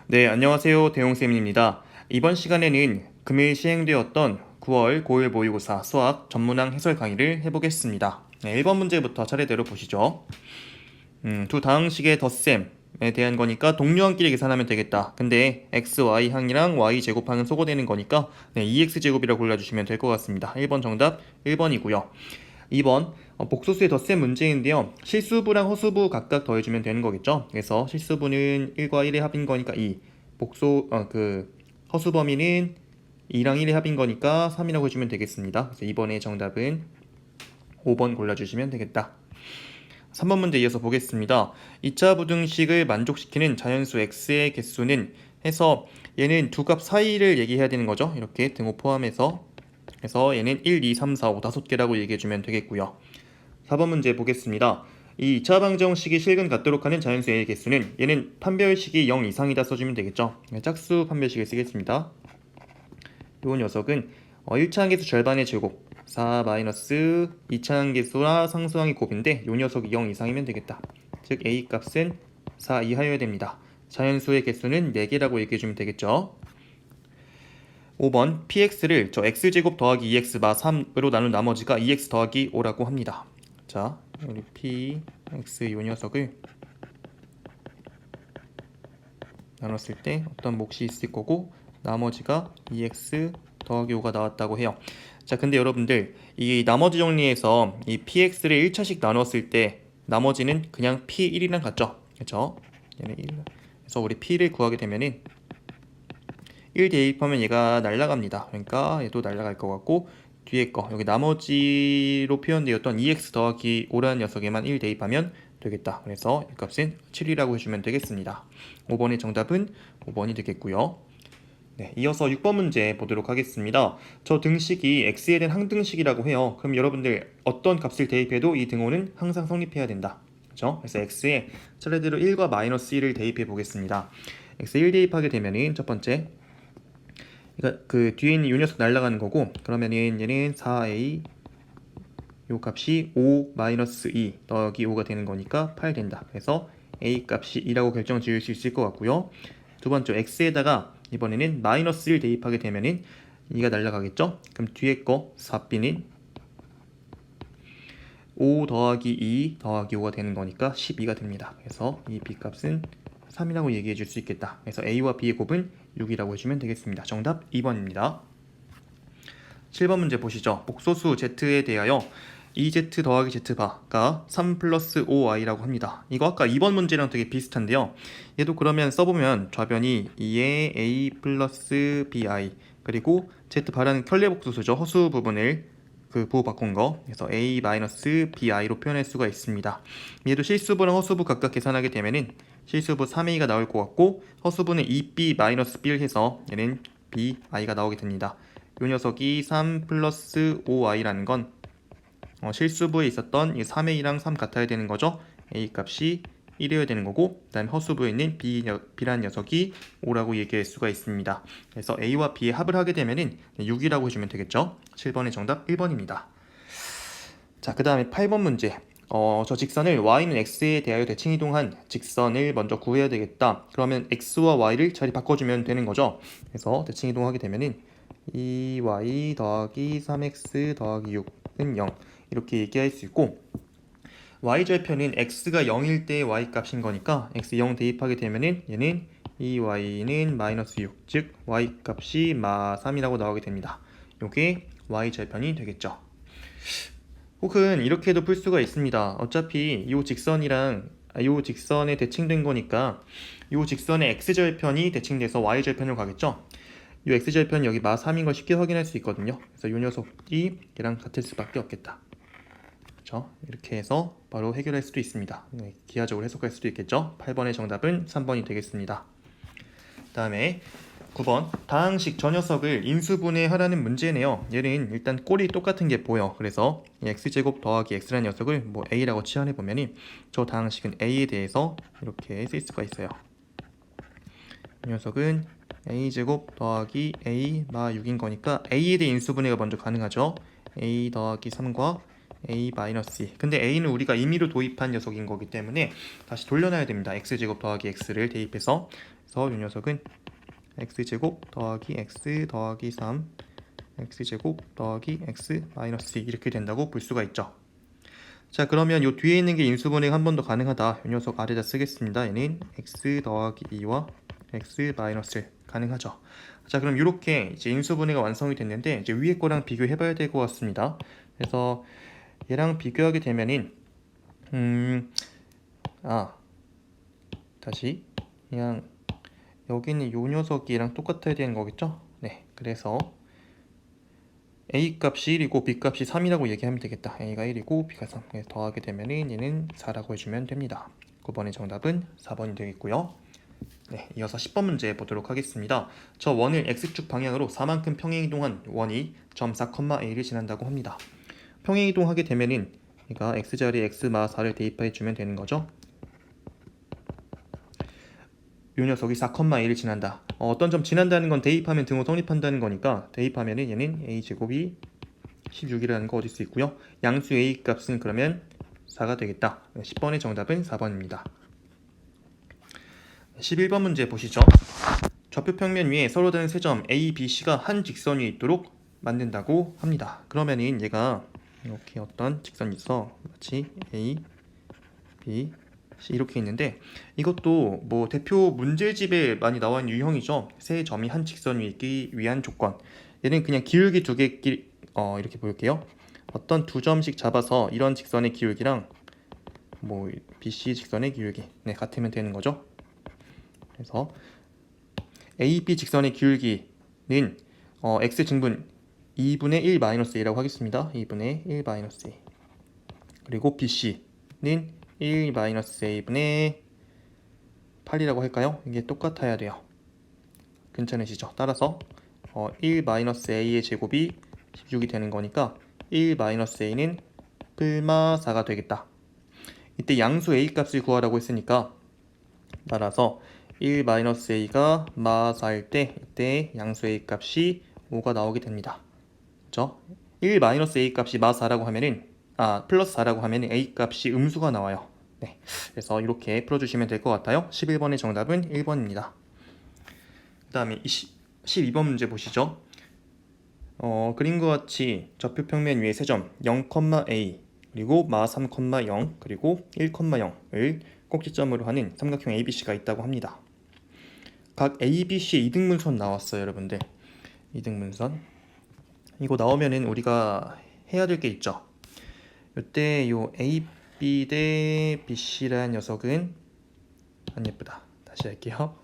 네, 안녕하세요. 대용쌤입니다. 이번 시간에는 금일 시행되었던 9월 고일 모의고사 수학 전문항 해설 강의를 해보겠습니다. 네, 1번 문제부터 차례대로 보시죠. 두 다항식의 덧셈에 대한 거니까 동류항끼리 계산하면 되겠다. 근데 x, y 항이랑 y 제곱항은 소거되는 거니까 2x 제곱이라고 골라주시면 될 것 같습니다. 1번 정답 1번이고요. 2번 복소수의 덧셈 문제인데요. 실수부랑 허수부 각각 더해주면 되는 거겠죠. 그래서 실수부는 1과 1의 합인 거니까 2, 허수 범위는 2랑 1의 합인 거니까 3이라고 해주면 되겠습니다. 그래서 이번에 정답은 5번 골라주시면 되겠다. 3번 문제 이어서 보겠습니다. 2차 부등식을 만족시키는 자연수 x의 개수는 해서 얘는 두 값 사이를 얘기해야 되는 거죠. 이렇게 등호 포함해서 그래서 얘는 1, 2, 3, 4, 5 5개라고 얘기해주면 되겠고요. 4번 문제 보겠습니다. 이 2차 방정식이 실근 같도록 하는 자연수 A의 개수는 얘는 판별식이 0 이상이다 써주면 되겠죠. 짝수 판별식을 쓰겠습니다. 이 녀석은 1차 항계수 절반의 제곱 4 마이너스 2차 항계수와 상수항의 곱인데 이 녀석이 0 이상이면 되겠다. 즉 A 값은 4 이하여야 됩니다. 자연수의 개수는 4개라고 얘기해주면 되겠죠. 5번 px를 x제곱 더하기 2x 마 3으로 나눈 나머지가 2x 더하기 5라고 합니다. 자, 우리 px 이 녀석을 나눴을 때 어떤 몫이 있을 거고 나머지가 2x 더하기 5가 나왔다고 해요. 자, 근데 여러분들 이 나머지 정리에서 이 px를 1차씩 나눴을 때 나머지는 그냥 p1이랑 같죠? 그렇죠? 얘는 1. 그래서 우리 p를 구하게 되면은 1 대입하면 얘가 날아갑니다. 그러니까 얘도 날아갈 것 같고 뒤에 거 여기 나머지로 표현되었던 2x 더하기 5라는 녀석에만 1 대입하면 되겠다. 그래서 이 값은 7이라고 해주면 되겠습니다. 5번의 정답은 5번이 되겠고요. 네, 이어서 6번 문제 보도록 하겠습니다. 저 등식이 x에 대한 항등식이라고 해요. 그럼 여러분들 어떤 값을 대입해도 이 등호는 항상 성립해야 된다. 그렇죠? 그래서 x에 차례대로 1과 마이너스 1을 대입해 보겠습니다. x 1 대입하게 되면은 첫 번째 그러니까 그 뒤에 있는 이 녀석 날아가는 거고 그러면은 얘는 4a 요 값이 5 마이너스 2 더하기 5가 되는 거니까 8 된다. 그래서 a 값이 2라고 결정 지을 수 있을 것 같고요. 두 번째 x에다가 이번에는 마이너스 1 대입하게 되면은 2가 날아가겠죠. 그럼 뒤에 거 4b는 5 더하기 2 더하기 5가 되는 거니까 12가 됩니다. 그래서 이 b 값은 3이라고 얘기해 줄 수 있겠다. 그래서 a와 b의 곱은 6이라고 해주면 되겠습니다. 정답 2번입니다. 7번 문제 보시죠. 복소수 z에 대하여 2z 더하기 z바가 3 플러스 5y라고 합니다. 이거 아까 2번 문제랑 되게 비슷한데요. 얘도 그러면 써보면 좌변이 2의 a 플러스 bi 그리고 z바라는 켤레 복소수죠. 허수 부분을 부호 바꾼 거 그래서 a 마이너스 bi로 표현할 수가 있습니다. 얘도 실수부랑 허수부 각각 계산하게 되면은 실수부 3a가 나올 것 같고 허수부는 2b 마이너스 b를 해서 얘는 bi가 나오게 됩니다. 이 녀석이 3 플러스 5y라는 건 실수부에 있었던 이 3a랑 3 같아야 되는 거죠. a 값이 1이어야 되는 거고 그 다음에 허수부에 있는 b라는 녀석이 5라고 얘기할 수가 있습니다. 그래서 a와 b의 합을 하게 되면은 6이라고 해주면 되겠죠. 7번의 정답 1번입니다. 자, 그 다음에 8번 문제. 저 직선을 y는 x에 대하여 대칭이동한 직선을 먼저 구해야 되겠다. 그러면 x와 y를 자리 바꿔주면 되는 거죠. 그래서 대칭이동하게 되면은 2y 더하기 3x 더하기 6은 0 이렇게 얘기할 수 있고 y절편은 x가 0일 때 y 값인 거니까 x 0 대입하게 되면은 얘는 2y는 마이너스 6, 즉 y 값이 마 3이라고 나오게 됩니다. 요게 y절편이 되겠죠. 혹은 이렇게도 풀 수가 있습니다. 어차피 이 직선이랑 이 직선에 대칭된 거니까 이 직선의 x절편이 대칭돼서 y절편으로 가겠죠. 이 x절편이 여기 마 3인 걸 쉽게 확인할 수 있거든요. 그래서 이 녀석이 얘랑 같을 수밖에 없겠다. 그렇죠? 이렇게 해서 바로 해결할 수도 있습니다. 기하적으로 해석할 수도 있겠죠. 8번의 정답은 3번이 되겠습니다. 다음에 9번 다항식 저 녀석을 인수분해하라는 문제네요. 얘는 일단 꼴이 똑같은 게 보여. 그래서 x제곱 더하기 x라는 녀석을 뭐 a라고 치환해보면 저 다항식은 a에 대해서 이렇게 쓸 수가 있어요. 이 녀석은 a제곱 더하기 a 마 6인 거니까 a에 대해 인수분해가 먼저 가능하죠. a 더하기 3과 a 마이너스 2. 근데 a는 우리가 임의로 도입한 녀석인 거기 때문에 다시 돌려놔야 됩니다. x제곱 더하기 x를 대입해서 그래서 이 녀석은 x제곱 더하기 x 더하기 3 x제곱 더하기 x 마이너스 2 이렇게 된다고 볼 수가 있죠. 자, 그러면 요 뒤에 있는 게 인수분해가 한 번 더 가능하다. 이 녀석 아래다 쓰겠습니다. 얘는 x 더하기 2와 x 마이너스 1 가능하죠. 자, 그럼 이렇게 이제 인수분해가 완성이 됐는데 이제 위에 거랑 비교해봐야 될 것 같습니다. 그래서 얘랑 비교하게 되면은 다시 그냥 여기는 요 녀석이랑 똑같아야 되는 거겠죠? 네, 그래서 a 값이 1이고 b 값이 3이라고 얘기하면 되겠다. a가 1이고 b가 3. 더하게 되면은 얘는 4라고 해주면 됩니다. 9번의 정답은 4번이 되겠고요. 네, 이어서 10번 문제 보도록 하겠습니다. 저 원을 x축 방향으로 4만큼 평행이동한 원이 점 4,a를 지난다고 합니다. 평행이동하게 되면은 그러니까 x자리에 x 마 4를 대입해 주면 되는 거죠. 이 녀석이 4,a를 지난다. 어떤 점 지난다는 건 대입하면 등호 성립한다는 거니까 대입하면은 얘는 a제곱이 16이라는 거 얻을 수 있고요. 양수 a 값은 그러면 4가 되겠다. 10번의 정답은 4번입니다. 11번 문제 보시죠. 좌표 평면 위에 서로 다른 세 점 A, B, C가 한 직선 위에 있도록 만든다고 합니다. 그러면은 얘가 이렇게 어떤 직선이 있어. 마치 A, B, C 이렇게 있는데 이것도 뭐 대표 문제집에 많이 나와 있는 유형이죠. 세 점이 한 직선 위에 있기 위한 조건. 얘는 그냥 기울기 두 개 이렇게 볼게요. 어떤 두 점씩 잡아서 이런 직선의 기울기랑 뭐 BC 직선의 기울기 같으면 되는 거죠. 그래서 AB 직선의 기울기는 x 증분 2분의 1 마이너스 a라고 하겠습니다. 2분의 1 마이너스 a. 그리고 BC는 1 마이너스 a분의 8이라고 할까요? 이게 똑같아야 돼요. 괜찮으시죠? 따라서 1 마이너스 a의 제곱이 16이 되는 거니까 1 마이너스 a는 풀마 4가 되겠다. 이때 양수 a 값을 구하라고 했으니까 따라서 1 마이너스 a가 마 4일 때 이때 양수 a 값이 5가 나오게 됩니다. 그렇죠? 1 마이너스 a 값이 마 4라고 하면은 플러스 4라고 하면은 a 값이 음수가 나와요. 네, 그래서 이렇게 풀어주시면 될 것 같아요. 11번의 정답은 1번입니다. 그 다음에 12번 문제 보시죠. 그림과 같이 좌표 평면 위에 세 점 0,a 그리고 마 3,0 그리고 1,0을 꼭지점으로 하는 삼각형 ABC가 있다고 합니다. 각 ABC의 이등분선 나왔어요, 여러분들. 이등분선 이거 나오면은 우리가 해야 될 게 있죠. 이때 요 AB 대 BC라는 녀석은 안 예쁘다. 다시 할게요.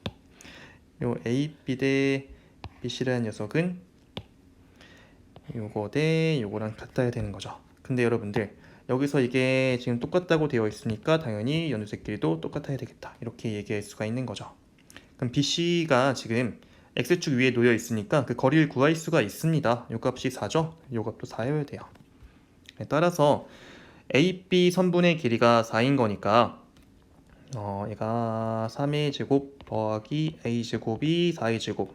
요 AB 대 BC라는 녀석은 요거 대 요거랑 같아야 되는 거죠. 근데 여러분들 여기서 이게 지금 똑같다고 되어 있으니까 당연히 연두색끼리도 똑같아야 되겠다. 이렇게 얘기할 수가 있는 거죠. 그럼 BC가 지금 X축 위에 놓여 있으니까 그 거리를 구할 수가 있습니다. 요 값이 4죠? 요 값도 4여야 돼요. 따라서 AB 선분의 길이가 4인 거니까 얘가 3의 제곱 더하기 A 제곱이 4의 제곱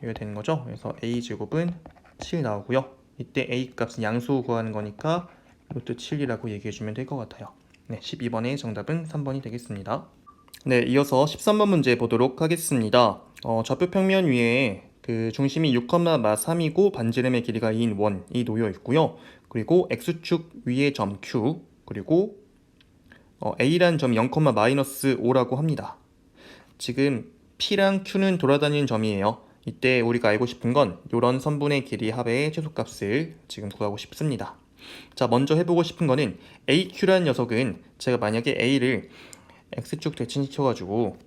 이렇게 되는 거죠. 그래서 A 제곱은 7 나오고요. 이때 A 값은 양수 구하는 거니까 이것도 7이라고 얘기해주면 될 것 같아요. 네, 12번의 정답은 3번이 되겠습니다. 네, 이어서 13번 문제 보도록 하겠습니다. 좌표 평면 위에 그 중심이 6,3이고 반지름의 길이가 2인 원이 놓여 있고요. 그리고 X축 위에 점 Q 그리고 A라는 점이 0,-5라고 합니다. 지금 P랑 Q는 돌아다니는 점이에요. 이때 우리가 알고 싶은 건 이런 선분의 길이 합의 최소값을 지금 구하고 싶습니다. 자, 먼저 해보고 싶은 거는 AQ라는 녀석은 제가 만약에 A를 X축 대칭시켜가지고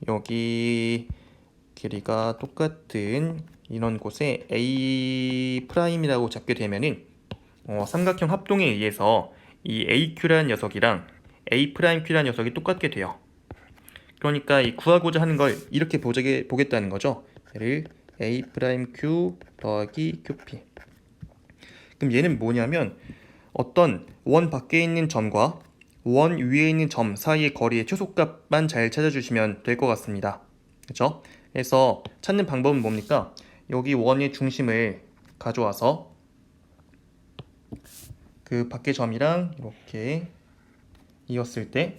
여기 길이가 똑같은 이런 곳에 A'이라고 잡게 되면은 삼각형 합동에 의해서 이 AQ라는 녀석이랑 A'Q라는 녀석이 똑같게 돼요. 그러니까 이 구하고자 하는 걸 이렇게 보겠다는 거죠. 얘를 A'Q 더하기 QP. 그럼 얘는 뭐냐면 어떤 원 밖에 있는 점과 원 위에 있는 점 사이의 거리의 최소값만 잘 찾아주시면 될 것 같습니다. 그렇죠? 그래서 찾는 방법은 뭡니까? 여기 원의 중심을 가져와서 그 밖의 점이랑 이렇게 이었을 때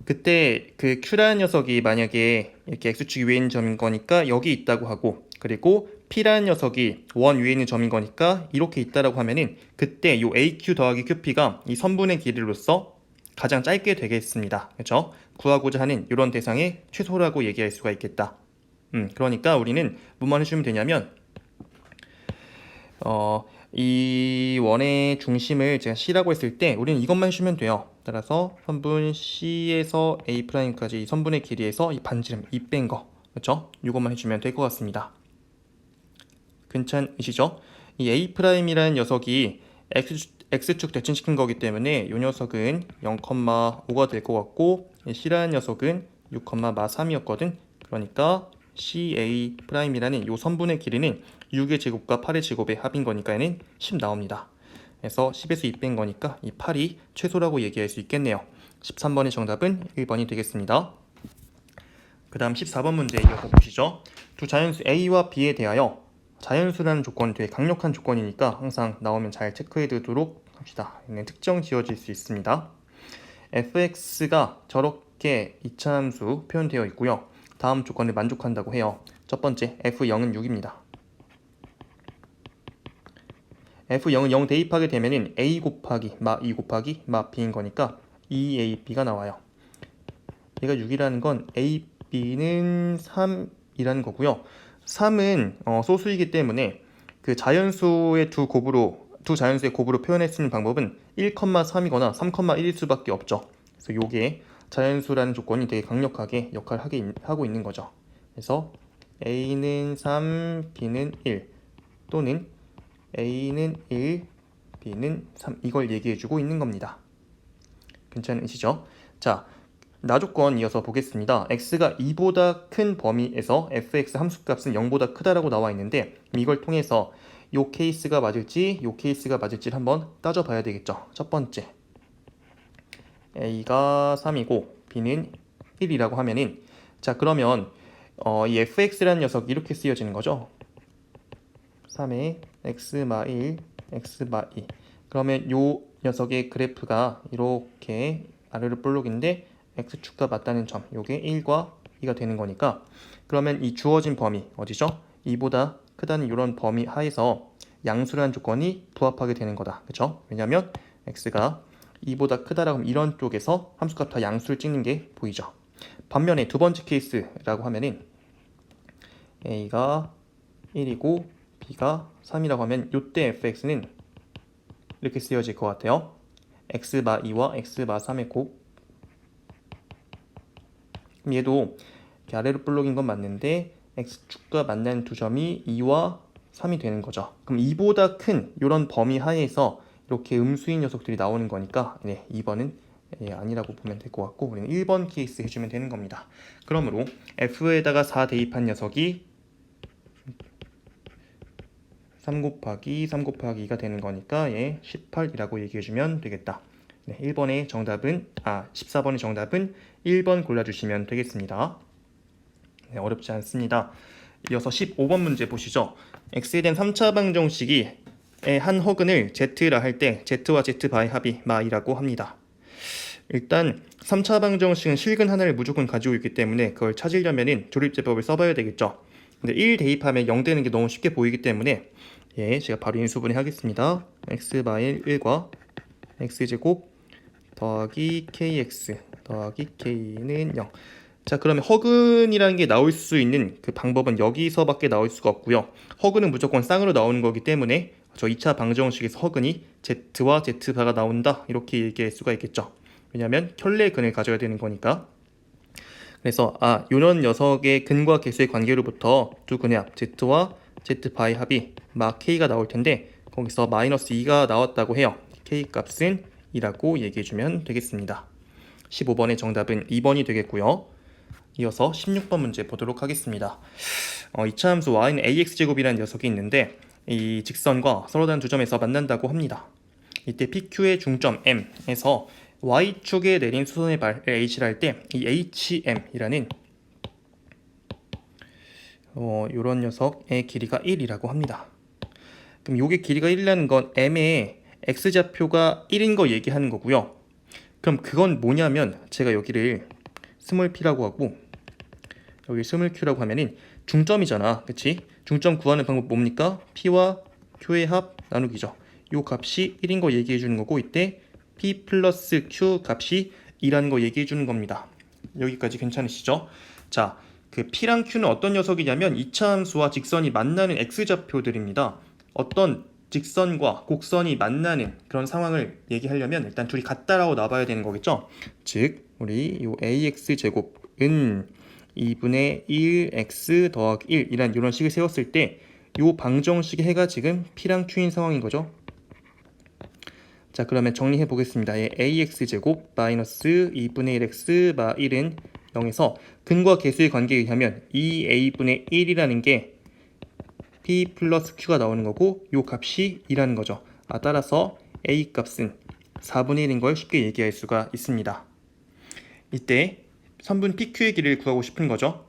그때 그 Q라는 녀석이 만약에 이렇게 X축 위에 있는 점인 거니까 여기 있다고 하고, 그리고 P라는 녀석이 원 위에 있는 점인 거니까 이렇게 있다라고 하면은 그때 요 AQ 더하기 QP가 이 선분의 길이로서 가장 짧게 되겠습니다. 그렇죠? 구하고자 하는 이런 대상의 최소라고 얘기할 수가 있겠다. 그러니까 우리는 뭐만 해주면 되냐면 이 원의 중심을 제가 C라고 했을 때 우리는 이것만 해주면 돼요. 따라서 선분 C에서 A'까지 이 선분의 길이에서 이 반지름 이 뺀 거, 그렇죠? 이것만 해주면 될 것 같습니다. 괜찮으시죠? 이 A'이라는 녀석이 X축 대칭시킨 거기 때문에 이 녀석은 0,5가 될 것 같고, C라는 녀석은 6,3이었거든. 그러니까 CA'이라는 이 선분의 길이는 6의 제곱과 8의 제곱의 합인 거니까 얘는 10 나옵니다. 그래서 10에서 2 뺀 거니까 이 8이 최소라고 얘기할 수 있겠네요. 13번의 정답은 1번이 되겠습니다. 그 다음 14번 문제 이어서 보시죠. 두 자연수 A와 B에 대하여 자연수라는 조건이 되게 강력한 조건이니까 항상 나오면 잘 체크해 두도록 합시다. 얘는 특정 지어질 수 있습니다. fx가 저렇게 이차함수 표현되어 있고요. 다음 조건을 만족한다고 해요. 첫 번째, f0은 6입니다. f0은 0 대입하게 되면은 a 곱하기 마 2 곱하기 마 b인 거니까 2ab가 나와요. 얘가 6이라는 건 a, b는 3이라는 거고요. 3은 소수이기 때문에 그 자연수의 두 자연수의 곱으로 표현할 수 있는 방법은 1,3이거나 3,1일 수밖에 없죠. 그래서 요게 자연수라는 조건이 되게 강력하게 역할을 하고 있는 거죠. 그래서 A는 3, B는 1 또는 A는 1, B는 3 이걸 얘기해주고 있는 겁니다. 괜찮으시죠? 자, 나조건 이어서 보겠습니다. x가 2보다 큰 범위에서 fx 함수값은 0보다 크다라고 나와 있는데 이걸 통해서 요 케이스가 맞을지 요 케이스가 맞을지를 한번 따져봐야 되겠죠. 첫 번째, a가 3이고 b는 1이라고 하면은, 자 그러면 이 fx라는 녀석이 이렇게 쓰여지는 거죠. 3에 x 마 1, x 마 2. 그러면 요 녀석의 그래프가 이렇게 아래로 볼록인데 x축과 맞다는 점, 요게 1과 2가 되는 거니까, 그러면 이 주어진 범위 어디죠? 2보다 크다는 이런 범위 하에서 양수라는 조건이 부합하게 되는 거다. 그렇죠? 왜냐면 x가 2보다 크다라고 하면 이런 쪽에서 함수값 다 양수를 찍는 게 보이죠. 반면에 두 번째 케이스라고 하면은 a가 1이고 b가 3이라고 하면 이때 fx는 이렇게 쓰여질 것 같아요. x 마 2와 x 마 3의 곱. 그럼 얘도 이렇게 아래로 볼록인 건 맞는데 x축과 만나는 두 점이 2와 3이 되는 거죠. 그럼 2보다 큰 이런 범위 하에서 이렇게 음수인 녀석들이 나오는 거니까 2번은 아니라고 보면 될 것 같고, 우리는 1번 케이스 해주면 되는 겁니다. 그러므로 f에다가 4 대입한 녀석이 3 곱하기 3 곱하기 2가 되는 거니까 18이라고 얘기해주면 되겠다. 14번의 정답은 1번 골라주시면 되겠습니다. 어렵지 않습니다. 이어서 15번 문제 보시죠. x에 대한 3차 방정식이 한 허근을 z라 할 때 z와 z 바의 합이 마이라고 합니다. 일단 3차 방정식은 실근 하나를 무조건 가지고 있기 때문에 그걸 찾으려면 조립제법을 써봐야 되겠죠. 근데 1 대입하면 0 되는 게 너무 쉽게 보이기 때문에 제가 바로 인수분해 하겠습니다. x 마일 1과 x제곱 더하기 kx 더하기 k는 0. 자, 그러면 허근이라는 게 나올 수 있는 그 방법은 여기서밖에 나올 수가 없고요. 허근은 무조건 쌍으로 나오는 거기 때문에 저 2차 방정식에서 허근이 z와 z바가 나온다 이렇게 얘기할 수가 있겠죠. 왜냐하면 켤레 근을 가져야 되는 거니까. 그래서 요런 녀석의 근과 개수의 관계로부터 두 근의 합 z와 z바의 합이 막 k가 나올 텐데 거기서 마이너스 2가 나왔다고 해요. k 값은 2라고 얘기해주면 되겠습니다. 15번의 정답은 2번이 되겠고요. 이어서 16번 문제 보도록 하겠습니다. 2차 함수 y는 ax제곱이라는 녀석이 있는데 이 직선과 서로 다른 두 점에서 만난다고 합니다. 이때 PQ의 중점 M에서 Y축에 내린 수선의 발 H를 할 때 이 HM이라는 요런 녀석의 길이가 1이라고 합니다. 그럼 요게 길이가 1이라는 건 M의 X좌표가 1인 거 얘기하는 거고요. 그럼 그건 뭐냐면 제가 여기를 스몰 p라고 하고 여기 스몰 q라고 하면은 중점이잖아. 그치? 중점 구하는 방법 뭡니까? p와 q의 합 나누기죠. 요 값이 1인 거 얘기해 주는 거고 이때 p 플러스 q 값이 2라는 거 얘기해 주는 겁니다. 여기까지 괜찮으시죠? 자, 그 p랑 q는 어떤 녀석이냐면 이차함수와 직선이 만나는 x좌표들입니다. 어떤 직선과 곡선이 만나는 그런 상황을 얘기하려면 일단 둘이 같다라고 놔봐야 되는 거겠죠? 즉 우리 요 ax 제곱은 2분의 1x 더하기 1이란 이런 식을 세웠을 때 요 방정식의 해가 지금 p랑 q인 상황인 거죠. 자, 그러면 정리해 보겠습니다. ax 제곱 마이너스 2분의 1x 마 1은 0에서 근과 계수의 관계에 의하면 2a분의 1이라는 게 p 플러스 q가 나오는 거고 요 값이 2라는 거죠. 따라서 a 값은 4분의 1인 걸 쉽게 얘기할 수가 있습니다. 이때 선분 pq의 길이를 구하고 싶은 거죠.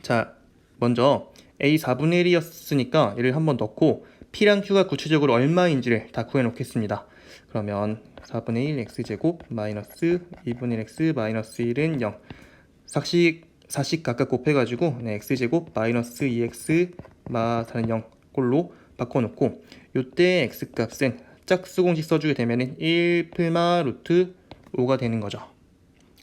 자, 먼저 a 4분의 1이었으니까 얘를 한번 넣고 p랑 q가 구체적으로 얼마인지를 다 구해 놓겠습니다. 그러면 4분의 1 x제곱 마이너스 2분의 1 x 마이너스 1은 0 4씩 각각 곱해가지고 x제곱 마이너스 2x 마사는 0 꼴로 바꿔놓고 요때 x값은 짝수공식 써주게 되면 1 플마 루트 5가 되는 거죠.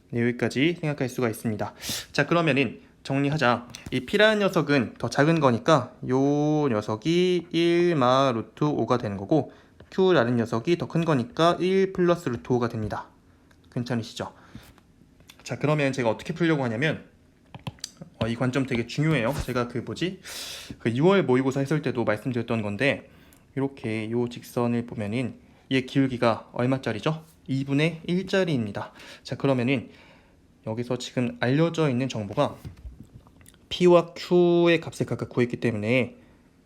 네, 여기까지 생각할 수가 있습니다. 자, 그러면은 정리하자. 이 p라는 녀석은 더 작은 거니까 요 녀석이 1마 루트 5가 되는 거고 q라는 녀석이 더 큰 거니까 1 플러스 루트 5가 됩니다. 괜찮으시죠? 자, 그러면 제가 어떻게 풀려고 하냐면 이 관점 되게 중요해요. 제가 그 6월 모의고사 했을 때도 말씀드렸던 건데 이렇게 요 직선을 보면은 얘 기울기가 얼마짜리죠? 2분의 1짜리입니다. 자, 그러면은 여기서 지금 알려져 있는 정보가 p와 q의 값을 각각 구했기 때문에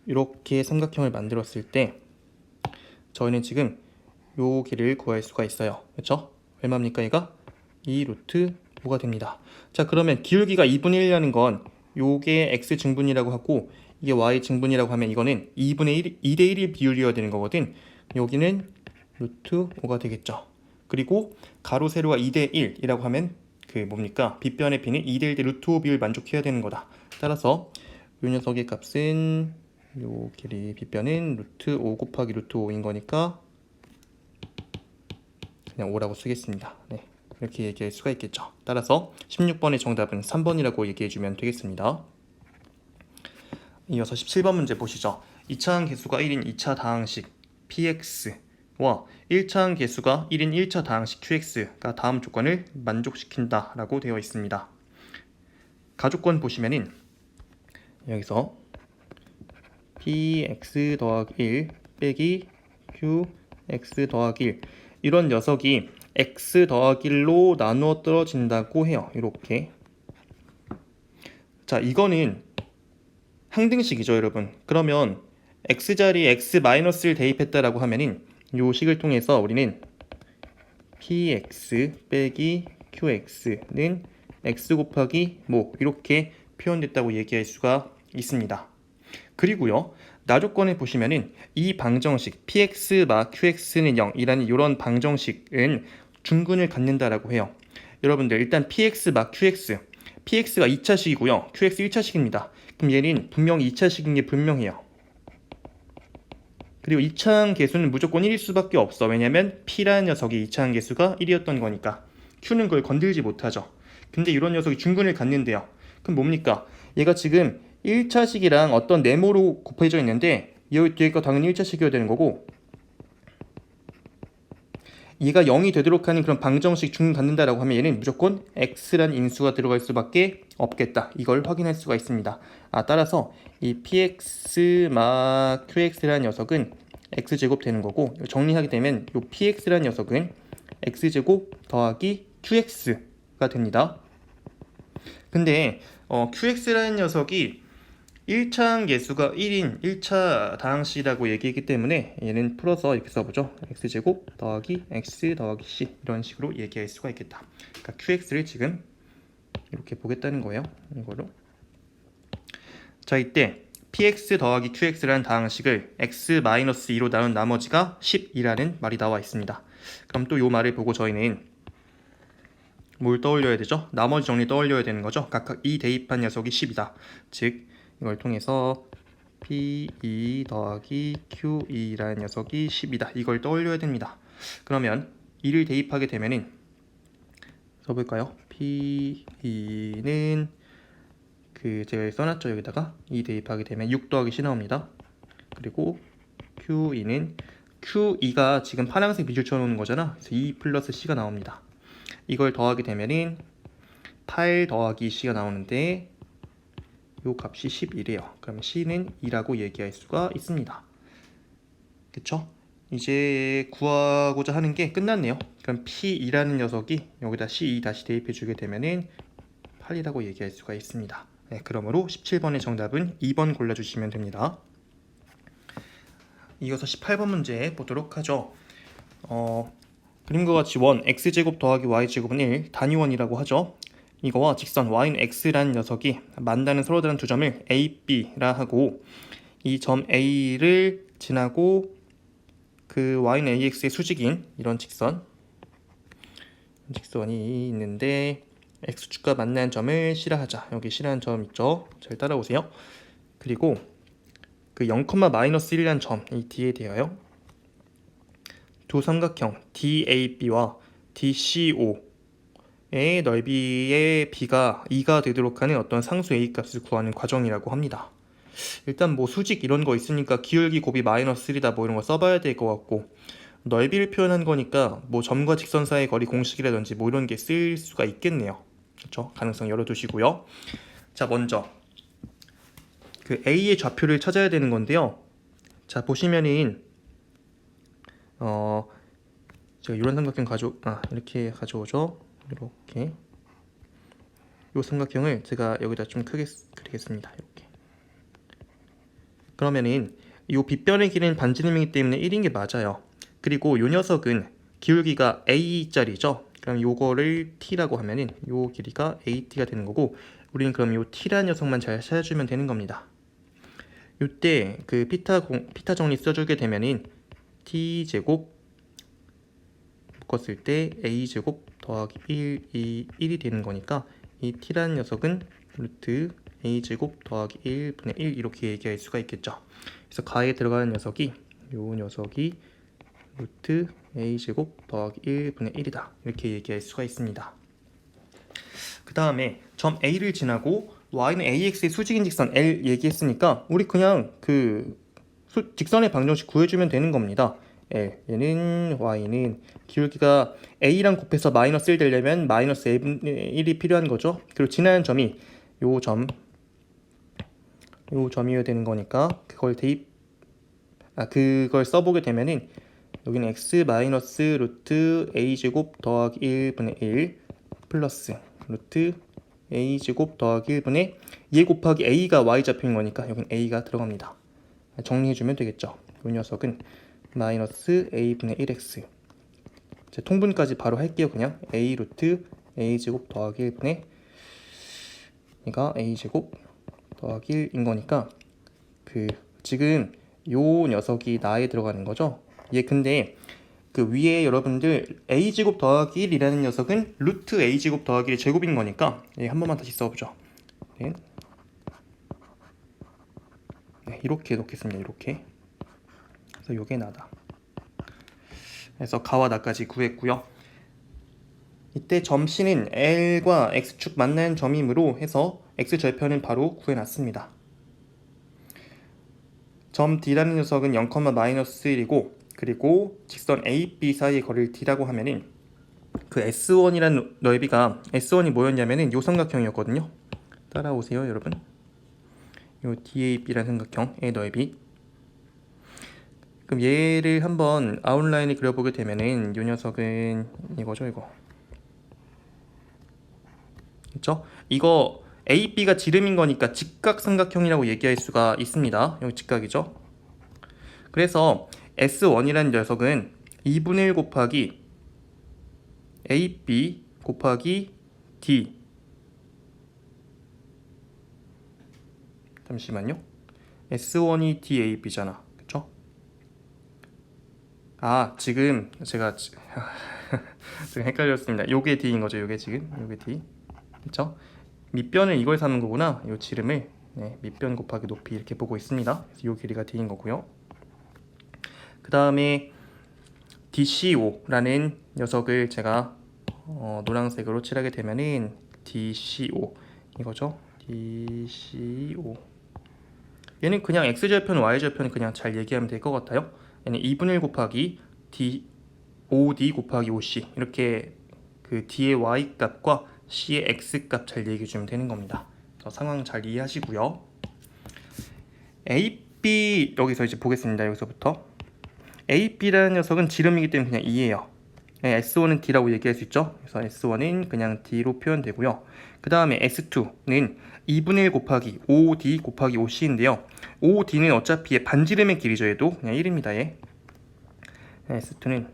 이렇게 삼각형을 만들었을 때 저희는 지금 요 길을 구할 수가 있어요. 그렇죠? 얼마입니까? 얘가 2 루트 5가 됩니다. 자, 그러면 기울기가 2분의 1이라는 건 요게 x 증분이라고 하고 이게 y 증분이라고 하면 이거는 2분의 1, 2대 1의 비율이어야 되는 거거든. 여기는 루트 5가 되겠죠. 그리고 가로 세로가 2대 1이라고 하면 그 뭡니까? 빗변의 p는 2대 1대 루트 5 비율 만족해야 되는 거다. 따라서 요 녀석의 값은 요 길이 빗변은 루트 5 곱하기 루트 5인 거니까 그냥 5라고 쓰겠습니다. 네, 이렇게 얘기할 수가 있겠죠. 따라서 16번의 정답은 3번이라고 얘기해주면 되겠습니다. 이어서 17번 문제 보시죠. 2차항 개수가 1인 2차 다항식 px와 1차항 개수가 1인 1차 다항식 qx가 다음 조건을 만족시킨다 라고 되어 있습니다. 가조건 보시면은 여기서 px 더하기 1 빼기 qx 더하기 1 이런 녀석이 x 더하기 1로 나누어 떨어진다고 해요. 이렇게. 자, 이거는 항등식이죠, 여러분. 그러면 x자리에 x-를 대입했다라고 하면은 요 식을 통해서 우리는 px 빼기 qx는 x 곱하기 뭐 이렇게 표현됐다고 얘기할 수가 있습니다. 그리고요, 나조건에 보시면은 이 방정식 px 마 qx는 0이라는 이런 방정식은 중근을 갖는다라고 해요. 여러분들 일단 px 마 qx, px가 2차식이고요, qx 1차식입니다. 그럼 얘는 분명히 2차식인 게 분명해요. 그리고 2차항 개수는 무조건 1일 수밖에 없어. 왜냐면 p라는 녀석이 2차항 개수가 1이었던 거니까. q는 그걸 건들지 못하죠. 근데 이런 녀석이 중근을 갖는데요. 그럼 뭡니까? 얘가 지금 1차식이랑 어떤 네모로 곱해져 있는데 얘가 당연히 1차식이어야 되는 거고 얘가 0이 되도록 하는 그런 방정식 중근 갖는다라고 하면 얘는 무조건 x라는 인수가 들어갈 수밖에 없겠다. 이걸 확인할 수가 있습니다. 따라서 이 px 마 qx라는 녀석은 x제곱 되는 거고 정리하게 되면 이 px라는 녀석은 x제곱 더하기 qx가 됩니다. 근데 qx라는 녀석이 1차항 개수가 1인 1차 다항식이라고 얘기했기 때문에 얘는 풀어서 이렇게 써보죠. x제곱 더하기 x 더하기 c 이런 식으로 얘기할 수가 있겠다. 그러니까 qx를 지금 이렇게 보겠다는 거예요. 이걸로. 자, 이때 px 더하기 qx라는 다항식을 x-2로 나눈 나머지가 12라는 말이 나와 있습니다. 그럼 또 이 말을 보고 저희는 뭘 떠올려야 되죠? 나머지 정리 떠올려야 되는 거죠. 각각 이 대입한 녀석이 10이다. 즉 이걸 통해서 P2 더하기 Q2라는 녀석이 10이다. 이걸 떠올려야 됩니다. 그러면 2를 대입하게 되면은 써볼까요? P2는 제가 써놨죠. 여기다가 2 대입하게 되면 6 더하기 C 나옵니다. 그리고 Q2는 Q2가 지금 파란색 밑줄 쳐놓는 거잖아. 그래서 2 플러스 C가 나옵니다. 이걸 더하게 되면은 8 더하기 C가 나오는데 요 값이 11이에요. 그럼 C는 2라고 얘기할 수가 있습니다. 그쵸? 이제 구하고자 하는 게 끝났네요. 그럼 P2라는 녀석이 여기다 C2 다시 대입해 주게 되면은 8이라고 얘기할 수가 있습니다. 네, 그러므로 17번의 정답은 2번 골라주시면 됩니다. 이어서 18번 문제 보도록 하죠. 그림과 같이 원 x제곱 더하기 y제곱은 1 단위원이라고 하죠. 이거와 직선 y는 x라는 녀석이 만나는 서로 다른 두 점을 a, b라 하고 이 점 a를 지나고 그 y는 ax의 수직인 이런 직선이 있는데 x축과 만나는 점을 C라 하자. 여기 C라는 점 있죠. 잘 따라오세요. 그리고 그 0,-1이라는 점이 D에 대하여 두 삼각형 DAB와 DCO의 넓이의 B가 2가 되도록 하는 어떤 상수 A 값을 구하는 과정이라고 합니다. 일단 뭐 수직 이런 거 있으니까 기울기 곱이 -1이다 뭐 이런 거 써봐야 될 것 같고, 넓이를 표현한 거니까 뭐 점과 직선 사이의 거리 공식이라든지 뭐 이런 게 쓸 수가 있겠네요. 그렇죠? 가능성 열어두시고요. 자, 먼저 그 A의 좌표를 찾아야 되는 건데요. 자, 보시면은 제가 이런 삼각형 이렇게 가져오죠. 이렇게 이 삼각형을 제가 여기다 좀 크게 그리겠습니다. 이렇게. 그러면은 이 빗변의 길이는 반지름이기 때문에 1인 게 맞아요. 그리고 이 녀석은 기울기가 A짜리죠. 그럼 요거를 T라고 하면은 요 길이가 AT가 되는 거고, 우리는 그럼 요 T라는 녀석만 잘 찾아주면 되는 겁니다. 요때 그 피타 정리 써주게 되면은 T제곱 묶었을 때 A제곱 더하기 1이 되는 거니까 이 T라는 녀석은 루트 A제곱 더하기 1분의 1 이렇게 얘기할 수가 있겠죠. 그래서 가에 들어가는 녀석이 요 녀석이 루트 A제곱 더하기 1분의 1이다 이렇게 얘기할 수가 있습니다. 그 다음에 점 A를 지나고 y는 AX의 수직인 직선 L 얘기했으니까 우리 그냥 그 직선의 방정식 구해주면 되는 겁니다. L, 얘는 y는 기울기가 A랑 곱해서 -1 되려면 -A분의 1이 필요한 거죠. 그리고 지나는 점이 요 점이어야 되는 거니까 그걸 써보게 되면은 여기는 x 마이너스 루트 a제곱 더하기 1분의 1 플러스 루트 a제곱 더하기 1분의 2 곱하기 a가 y좌표인 거니까 여긴 a가 들어갑니다. 정리해주면 되겠죠. 이 녀석은 마이너스 a분의 1x, 통분까지 바로 할게요. 그냥 a 루트 a제곱 더하기 1분의 얘가 a제곱 더하기 1인 거니까 지금 요 녀석이 나에 들어가는 거죠. 얘 근데 그 위에 여러분들 a제곱 더하기 1이라는 녀석은 루트 a제곱 더하기 1의 제곱인 거니까 얘 한 번만 다시 써보죠. 네, 이렇게 놓겠습니다. 이렇게. 그래서 요게 나다. 그래서 가와 나까지 구했고요. 이때 점 C는 L과 X축 만나는 점이므로 해서 X절편은 바로 구해놨습니다. 점 D라는 녀석은 0,-1이고 그리고 직선 A, B 사이의 거리를 D라고 하면은 그 S1이라는 넓이가 S1이 뭐였냐면은 요 삼각형이었거든요. 따라오세요, 여러분. 요 DAB라는 삼각형의 넓이. 그럼 얘를 한번 아웃라인을 그려보게 되면은 요 녀석은 이거죠, 이거. 그렇죠? 이거 A, B가 지름인 거니까 직각삼각형이라고 얘기할 수가 있습니다. 여기 직각이죠. 그래서 S1이라는 녀석은 2분의 1 곱하기 AB 곱하기 D, 잠시만요. S1이 DAB잖아. 그쵸? 지금 제가 제가 헷갈렸습니다. 요게 D인 거죠. 요게 지금 요게 D. 그렇죠? 밑변을 이걸 삼은 거구나. 요 지름을 밑변 곱하기 높이 이렇게 보고 있습니다. 그래서 요 길이가 D인 거고요. 그 다음에 DCO라는 녀석을 제가 노란색으로 칠하게 되면은 DCO 이거죠. DCO 얘는 그냥 X절편, Y절편 그냥 잘 얘기하면 될 것 같아요. 얘는 2분의 1 곱하기 OD 곱하기 OC 이렇게 그 D의 Y 값과 C의 X 값 잘 얘기해 주면 되는 겁니다. 상황 잘 이해하시고요. AB 여기서 이제 보겠습니다. 여기서부터 AB라는 녀석은 지름이기 때문에 그냥 2예요. S1은 D라고 얘기할 수 있죠. 그래서 S1은 그냥 D로 표현되고요. 그 다음에 S2는 2분의 1 곱하기 5D 곱하기 5C인데요. 5D는 어차피 반지름의 길이죠. 얘도 그냥 1입니다. 얘. S2는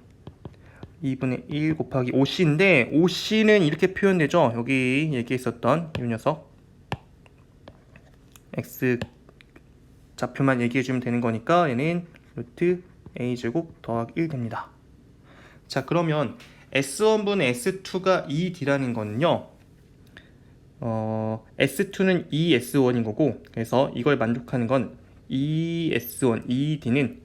2분의 1 곱하기 5C인데 5C는 이렇게 표현되죠. 여기 얘기했었던 이 녀석 X 좌표만 얘기해주면 되는 거니까 얘는 루트 A제곱 더하기 1 됩니다. 자, 그러면 S1분의 S2가 2D라는 거는요, S2는 2S1인 거고, 그래서 이걸 만족하는 건 2S1, 2D는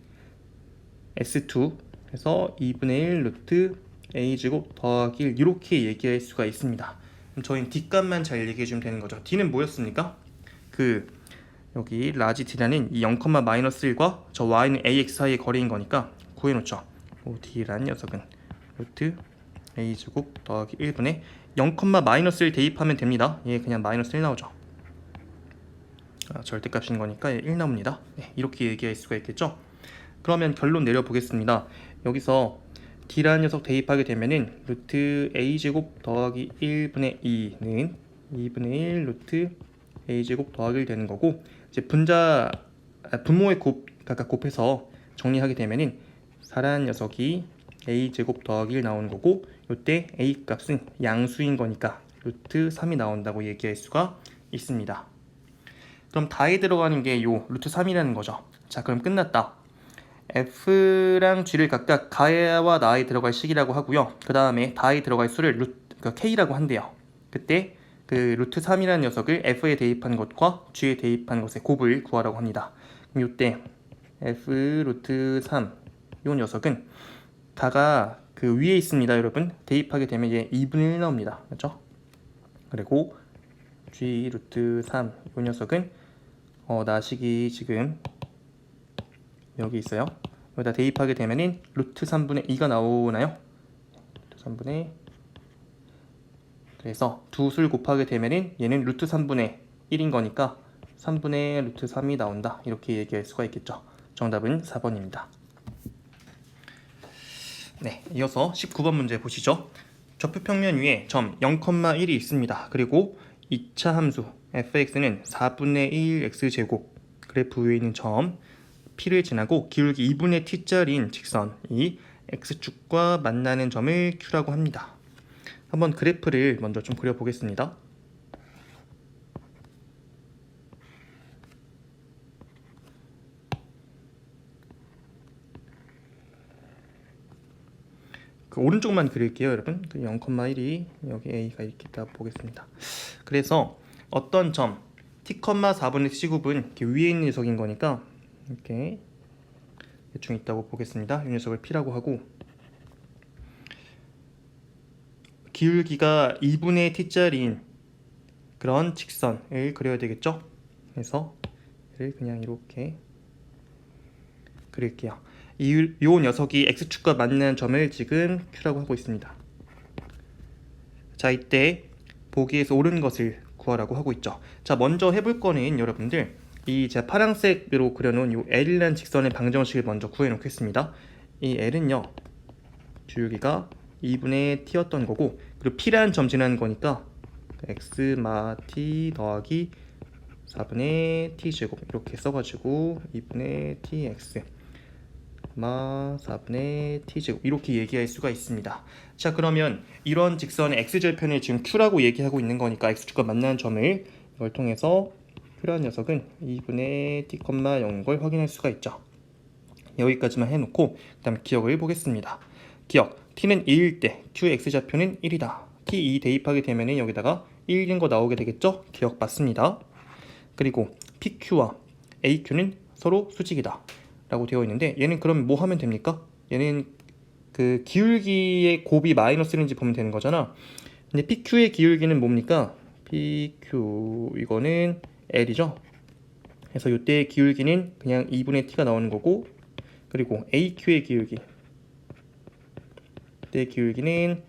S2, 그래서 2분의 1 루트 A제곱 더하기 1 이렇게 얘기할 수가 있습니다. 그럼 저희는 D값만 잘 얘기해주면 되는 거죠. D는 뭐였습니까? 여기 라지 D라는 이 0,-1과 저 Y는 AX 사이의 거리인 거니까 구해놓죠. D라는 녀석은 루트 A제곱 더하기 1분의 0,-1을 대입하면 됩니다. 얘 그냥 마이너스 1 나오죠. 절대값인 거니까 1 나옵니다. 이렇게 얘기할 수가 있겠죠. 그러면 결론 내려보겠습니다. 여기서 D라는 녀석 대입하게 되면은 루트 A제곱 더하기 1분의 2는 2분의 1 루트 A제곱 더하기 1 되는 거고, 이제 분모의 각각 곱해서 정리하게 되면은 4라는 녀석이 A제곱 더하기 1 나오는 거고, 이때 A 값은 양수인 거니까 루트 3이 나온다고 얘기할 수가 있습니다. 그럼 다에 들어가는 게 요 루트 3이라는 거죠. 자, 그럼 끝났다. F랑 G를 각각 가와 나에 들어갈 식이라고 하고요. 그 다음에 다에 들어갈 수를 K라고 한대요. 그때 그 루트 3이라는 녀석을 F에 대입한 것과 G에 대입한 것의 곱을 구하라고 합니다. 그럼 이때 F 루트 3 이 녀석은 다가 그 위에 있습니다. 여러분 대입하게 되면 얘 2분의 1 나옵니다. 그렇죠? 그리고 G 루트 3 이 녀석은 나식이 지금 여기 있어요. 여기다 대입하게 되면은 루트 3분의 2가 나오나요? 루트 3분의 그래서 두 술 곱하게 되면은 얘는 루트 3분의 1인 거니까 3분의 루트 3이 나온다. 이렇게 얘기할 수가 있겠죠. 정답은 4번입니다. 네, 이어서 19번 문제 보시죠. 좌표평면 위에 점 0,1이 있습니다. 그리고 2차 함수 fx는 4분의 1 x제곱 그래프 위에 있는 점 P를 지나고 기울기 2분의 T짜리인 직선이 X축과 만나는 점을 Q라고 합니다. 한번 그래프를 먼저 좀 그려보겠습니다. 그 오른쪽만 그릴게요, 여러분. 그 0,1이 여기 A가 이렇게 있다 보겠습니다. 그래서 어떤 점 T,4분의 T제곱은 이렇게 위에 있는 녀석인 거니까 이렇게 대충 있다고 보겠습니다. 이 녀석을 P라고 하고 기울기가 2분의 T짜리인 그런 직선을 그려야 되겠죠. 그래서 얘를 그냥 이렇게 그릴게요. 이 녀석이 X축과 만나는 점을 지금 Q라고 하고 있습니다. 자, 이때 보기에서 옳은 것을 구하라고 하고 있죠. 자, 먼저 해볼 거는 여러분들 이 제가 파란색으로 그려놓은 이 L이라는 직선의 방정식을 먼저 구해놓겠습니다. 이 L은요 기울기가 2분의 T였던 거고, 그리고 P라는 점 지나는 거니까 X 마 T 더하기 4분의 T제곱 이렇게 써가지고 2분의 TX 마 4분의 T제곱 이렇게 얘기할 수가 있습니다. 자, 그러면 이런 직선의 X절편을 지금 Q라고 얘기하고 있는 거니까 X축과 만나는 점을 이걸 통해서 Q라는 녀석은 2분의 T, 0인 걸 확인할 수가 있죠. 여기까지만 해놓고 그 다음 기억을 보겠습니다. 기억, t는 2일 때 qx좌표는 1이다. t2 대입하게 되면 여기다가 1인 거 나오게 되겠죠? 기억 맞습니다. 그리고 pq와 aq는 서로 수직이다 라고 되어 있는데 얘는 그럼 뭐 하면 됩니까? 얘는 그 기울기의 곱이 마이너스인지 보면 되는 거잖아. 근데 pq의 기울기는 뭡니까? pq 이거는 l이죠. 그래서 이때의 기울기는 그냥 2분의 t가 나오는 거고, 그리고 aq의 기울기, 이때의 기울기는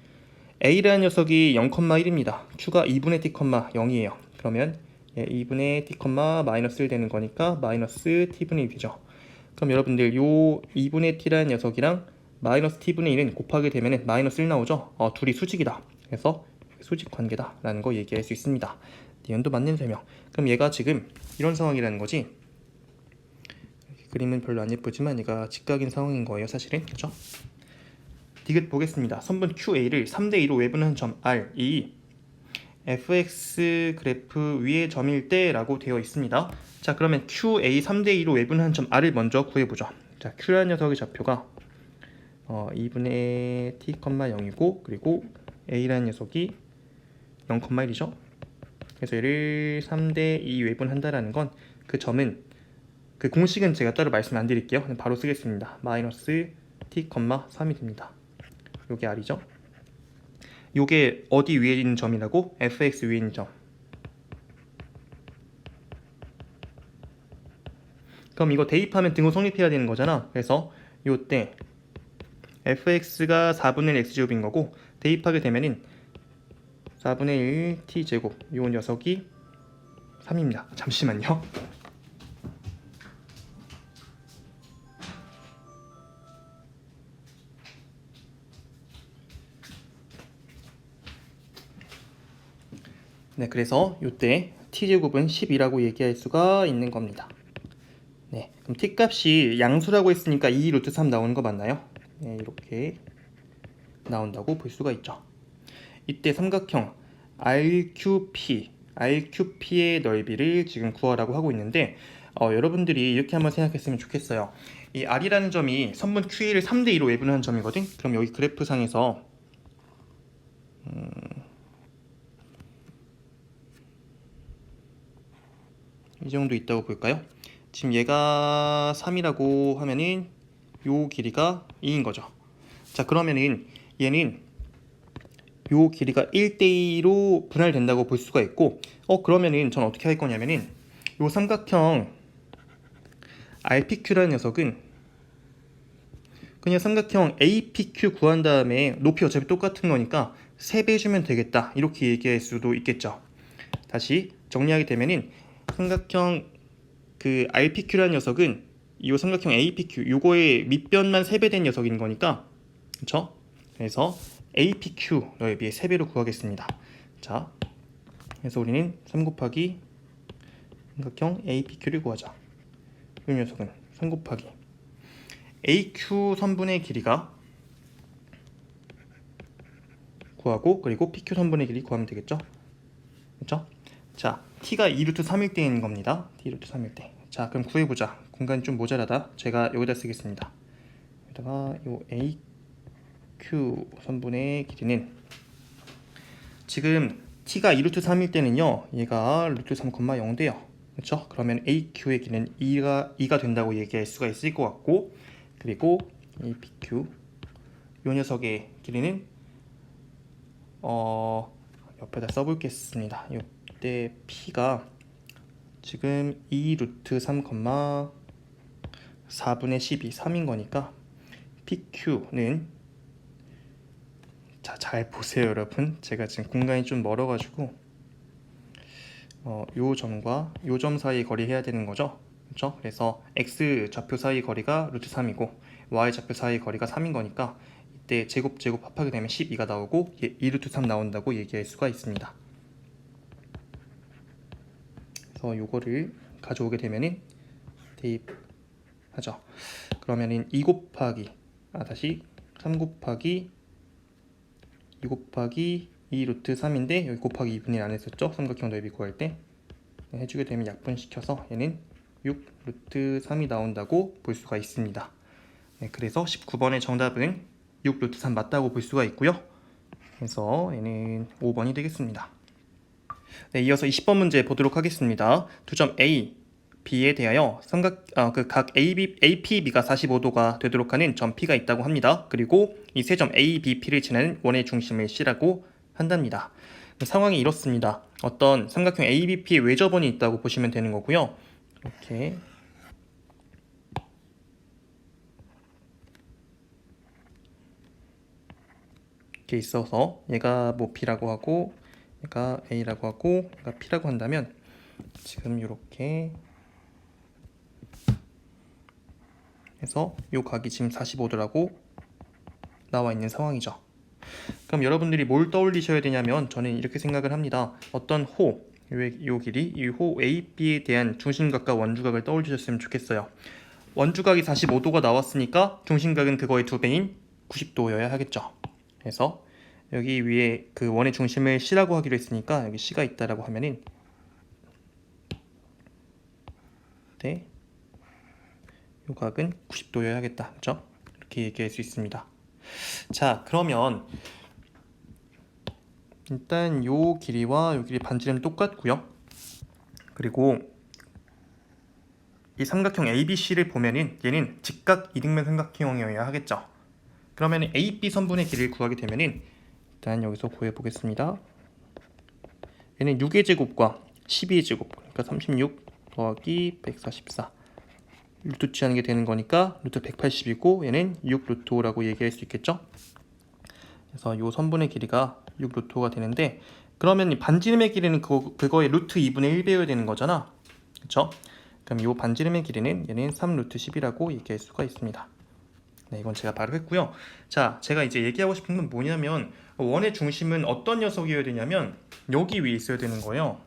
a라는 녀석이 0,1입니다. q가 2분의 t, 0이에요. 그러면 2분의 t, 마이너스 1 되는 거니까 마이너스 t분의 1이죠. 그럼 여러분들 요 2분의 t라는 녀석이랑 마이너스 t분의 1은 곱하게 되면 마이너스 1 나오죠. 둘이 수직이다. 그래서 수직 관계다 라는 거 얘기할 수 있습니다. 니은도 맞는 설명. 그럼 얘가 지금 이런 상황이라는 거지. 그림은 별로 안 예쁘지만 얘가 직각인 상황인 거예요, 사실은. 그죠? 디귿 보겠습니다. 선분 QA를 3대2로 외분한 점 R, 이 fx 그래프 위의 점일 때 라고 되어 있습니다. 자, 그러면 QA 3대2로 외분한 점 R을 먼저 구해보죠. 자, Q라는 녀석의 좌표가 2분의 t, 0이고, 그리고 A라는 녀석이 0,1이죠. 그래서 얘를 3대2 외분한다라는 건 그 점은, 그 공식은 제가 따로 말씀 안 드릴게요. 바로 쓰겠습니다. 마이너스 t, 3이 됩니다. 요게 R이죠. 요게 어디 위에 있는 점이라고? fx 위에 있는 점. 그럼 이거 대입하면 등호 성립해야 되는 거잖아. 그래서 요때 fx가 4분의 1 x제곱인 거고, 대입하게 되면은 4분의 1 t제곱, 요 녀석이 3입니다. 잠시만요. 네, 그래서 요때 t제곱은 10이라고 얘기할 수가 있는 겁니다. 네, 그럼 t값이 양수라고 했으니까 2 루트 3 나오는 거 맞나요? 네, 이렇게 나온다고 볼 수가 있죠. 이때 삼각형 RQP의 넓이를 지금 구하라고 하고 있는데, 여러분들이 이렇게 한번 생각했으면 좋겠어요. 이 R이라는 점이 선분 QA를 3대2로 외분한 점이거든. 그럼 여기 그래프상에서 이 정도 있다고 볼까요? 지금 얘가 3이라고 하면은 요 길이가 2인 거죠. 자, 그러면은 얘는 요 길이가 1대2로 분할된다고 볼 수가 있고, 그러면은 전 어떻게 할 거냐면은 요 삼각형 RPQ라는 녀석은 그냥 삼각형 APQ 구한 다음에 높이 어차피 똑같은 거니까 3배 해주면 되겠다, 이렇게 얘기할 수도 있겠죠. 다시 정리하게 되면은 삼각형 그 RPQ라는 녀석은 이 삼각형 APQ 요거의 밑변만 3배 된 녀석인 거니까, 그쵸? 그래서 APQ 넓이의 3배로 구하겠습니다. 자, 그래서 우리는 3 곱하기 삼각형 APQ를 구하자. 이 녀석은 3 곱하기 AQ 선분의 길이가 구하고, 그리고 PQ 선분의 길이 구하면 되겠죠? 그렇죠? 자, t가 2루트 3일 때인 겁니다. t루트 3일 때. 자, 그럼 구해보자. 공간이 좀 모자라다. 제가 여기다 쓰겠습니다. 여기다가 요 AQ 선분의 길이는, 지금 t가 2루트 3일 때는요, 얘가 루트 3,0 돼요. 그렇죠? 그러면 AQ의 길이는 2가 된다고 얘기할 수가 있을 것 같고, 그리고 APQ 요 녀석의 길이는 옆에다 써볼겠습니다. 이때 P가 지금 2 루트 3, 4분의 12, 3인 거니까 PQ는, 자, 잘 보세요 여러분. 제가 지금 공간이 좀 멀어가지고 요 점과 요 점 사이 거리 해야 되는 거죠. 그렇죠? 그래서 X 좌표 사이 거리가 루트 3이고 Y 좌표 사이 거리가 3인 거니까 이때 제곱 합하게 되면 12가 나오고 2 루트 3 나온다고 얘기할 수가 있습니다. 그래서 요거를 가져오게 되면은 대입하죠. 그러면은 2 곱하기 다시 3 곱하기 2 곱하기 2 루트 3인데 여기 곱하기 2분의 1 안 했었죠? 삼각형 넓이 구할 때 해주게 되면 약분시켜서 얘는 6 루트 3이 나온다고 볼 수가 있습니다. 네, 그래서 19번의 정답은 6 루트 3 맞다고 볼 수가 있고요. 그래서 얘는 5번이 되겠습니다. 네, 이어서 20번 문제 보도록 하겠습니다. 두 점 A, B에 대하여 각 AP, B가 45도가 되도록 하는 점 P가 있다고 합니다. 그리고 이 세 점 A, B, P를 지나는 원의 중심을 C라고 한답니다. 상황이 이렇습니다. 어떤 삼각형 ABP의 외접원이 있다고 보시면 되는 거고요. 이렇게 있어서 얘가 뭐 B라고 하고 얘가 A라고 하고 얘가 P라고 한다면 지금 이렇게 해서 이 각이 지금 45도라고 나와 있는 상황이죠. 그럼 여러분들이 뭘 떠올리셔야 되냐면 저는 이렇게 생각을 합니다. 어떤 호, 이 길이, 이 호 AB에 대한 중심각과 원주각을 떠올리셨으면 좋겠어요. 원주각이 45도가 나왔으니까 중심각은 그거의 2배인 90도여야 하겠죠. 그래서 여기 위에 그 원의 중심을 C라고 하기로 했으니까 여기 C가 있다라고 하면은 네, 이 각은 90도여야 하겠다. 그렇죠? 이렇게 얘기할 수 있습니다. 자, 그러면 일단 요 길이와 요 길이 반지름 똑같고요. 그리고 이 삼각형 ABC를 보면은 얘는 직각 이등변 삼각형이어야 하겠죠. 그러면 AB 선분의 길이를 구하게 되면은 일단 여기서 구해 보겠습니다. 얘는 6의 제곱과 12의 제곱, 그러니까 36 더하기 144 루트 취하는 게 되는 거니까 루트 180이고 얘는 6 루트 5라고 얘기할 수 있겠죠. 그래서 요 선분의 길이가 6 루트 5가 되는데, 그러면 이 반지름의 길이는 그거의 루트 2분의 1배여야 되는 거잖아. 그쵸? 그럼 요 반지름의 길이는 얘는 3 루트 10이라고 얘기할 수가 있습니다. 네, 이건 제가 바로 했고요. 자, 제가 이제 얘기하고 싶은 건 뭐냐면 원의 중심은 어떤 녀석이어야 되냐면 여기 위에 있어야 되는 거예요.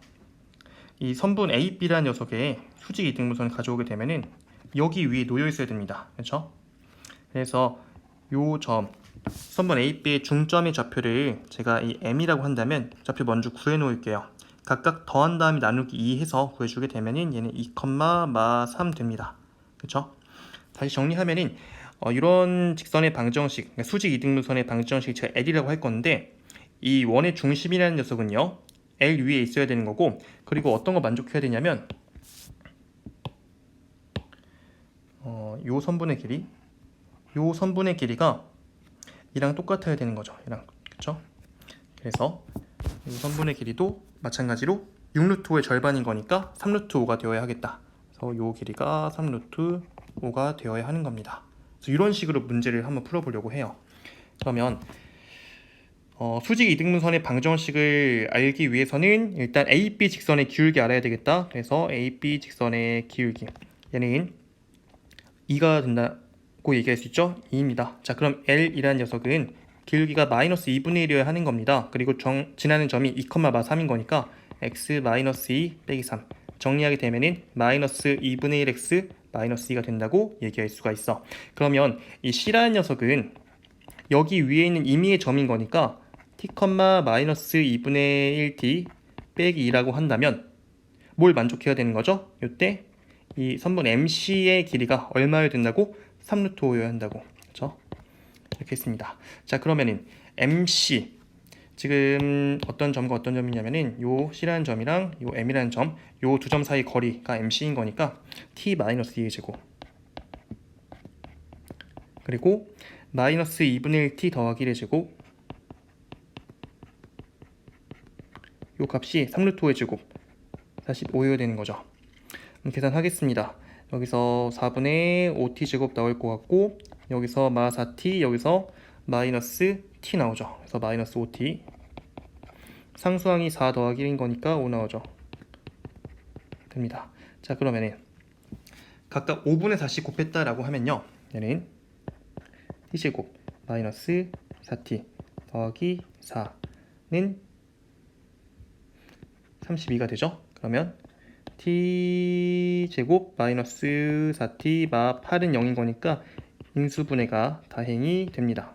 이 선분 AB라는 녀석의 수직 이등분선을 가져오게 되면은 여기 위에 놓여 있어야 됩니다. 그렇죠? 그래서 요 점 선분 AB의 중점의 좌표를 제가 이 M이라고 한다면 좌표 먼저 구해 놓을게요. 각각 더한 다음에 나누기 2 해서 구해주게 되면은 얘는 2, 마 3 됩니다. 그렇죠? 다시 정리하면은 이런 직선의 방정식, 그러니까 수직 이등분선의 방정식 제가 L이라고 할 건데, 이 원의 중심이라는 녀석은요 L 위에 있어야 되는 거고, 그리고 어떤 거 만족해야 되냐면 요 선분의 길이가 이랑 똑같아야 되는 거죠. 이랑, 그쵸? 그래서 이 선분의 길이도 마찬가지로 6루트 5의 절반인 거니까 3루트 5가 되어야 하겠다. 그래서 요 길이가 3루트 5가 되어야 하는 겁니다. 그래서 이런 식으로 문제를 한번 풀어보려고 해요. 그러면 수직 이등분선의 방정식을 알기 위해서는 일단 AB 직선의 기울기 알아야 되겠다. 그래서 AB 직선의 기울기, 얘는 2가 된다고 얘기할 수 있죠. 2입니다. 자, 그럼 L이라는 녀석은 기울기가 마이너스 2분의 1이어야 하는 겁니다. 그리고 지나는 점이 2, 마 3인 거니까 x 마이너스 2 빼기 3 정리하게 되면은 마이너스 2분의 1x 마이너스 2가 된다고 얘기할 수가 있어. 그러면 이 C라는 녀석은 여기 위에 있는 임의의 점인 거니까 t, 마이너스 2분의 1t 빼기 2라고 한다면 뭘 만족해야 되는 거죠? 이때 이 선분 MC의 길이가 얼마여야 된다고? 3루트 5여야 한다고. 그렇죠? 이렇게 했습니다. 자, 그러면은 MC 지금 어떤 점과 어떤 점이냐면은 요 C라는 점이랑 요 M이라는 점, 요 두 점 사이 거리가 MC인 거니까 T-2의 제곱, 그리고 마이너스 2분의 1T 더하기 1의 제곱, 요 값이 3루트 5의 제곱 45여야 되는 거죠. 계산하겠습니다. 여기서 4분의 5t 제곱 나올 것 같고, 여기서 마 4t, 여기서 마이너스 t 나오죠. 그래서 마이너스 5t, 상수항이 4 더하기 1인 거니까 5 나오죠. 됩니다. 자, 그러면은 각각 5분의 4씩 곱했다라고 하면요, 얘는 t 제곱 마이너스 4t 더하기 4는 32가 되죠. 그러면 t 제곱 마이너스 4t 마 8은 0인 거니까 인수분해가 다행이 됩니다.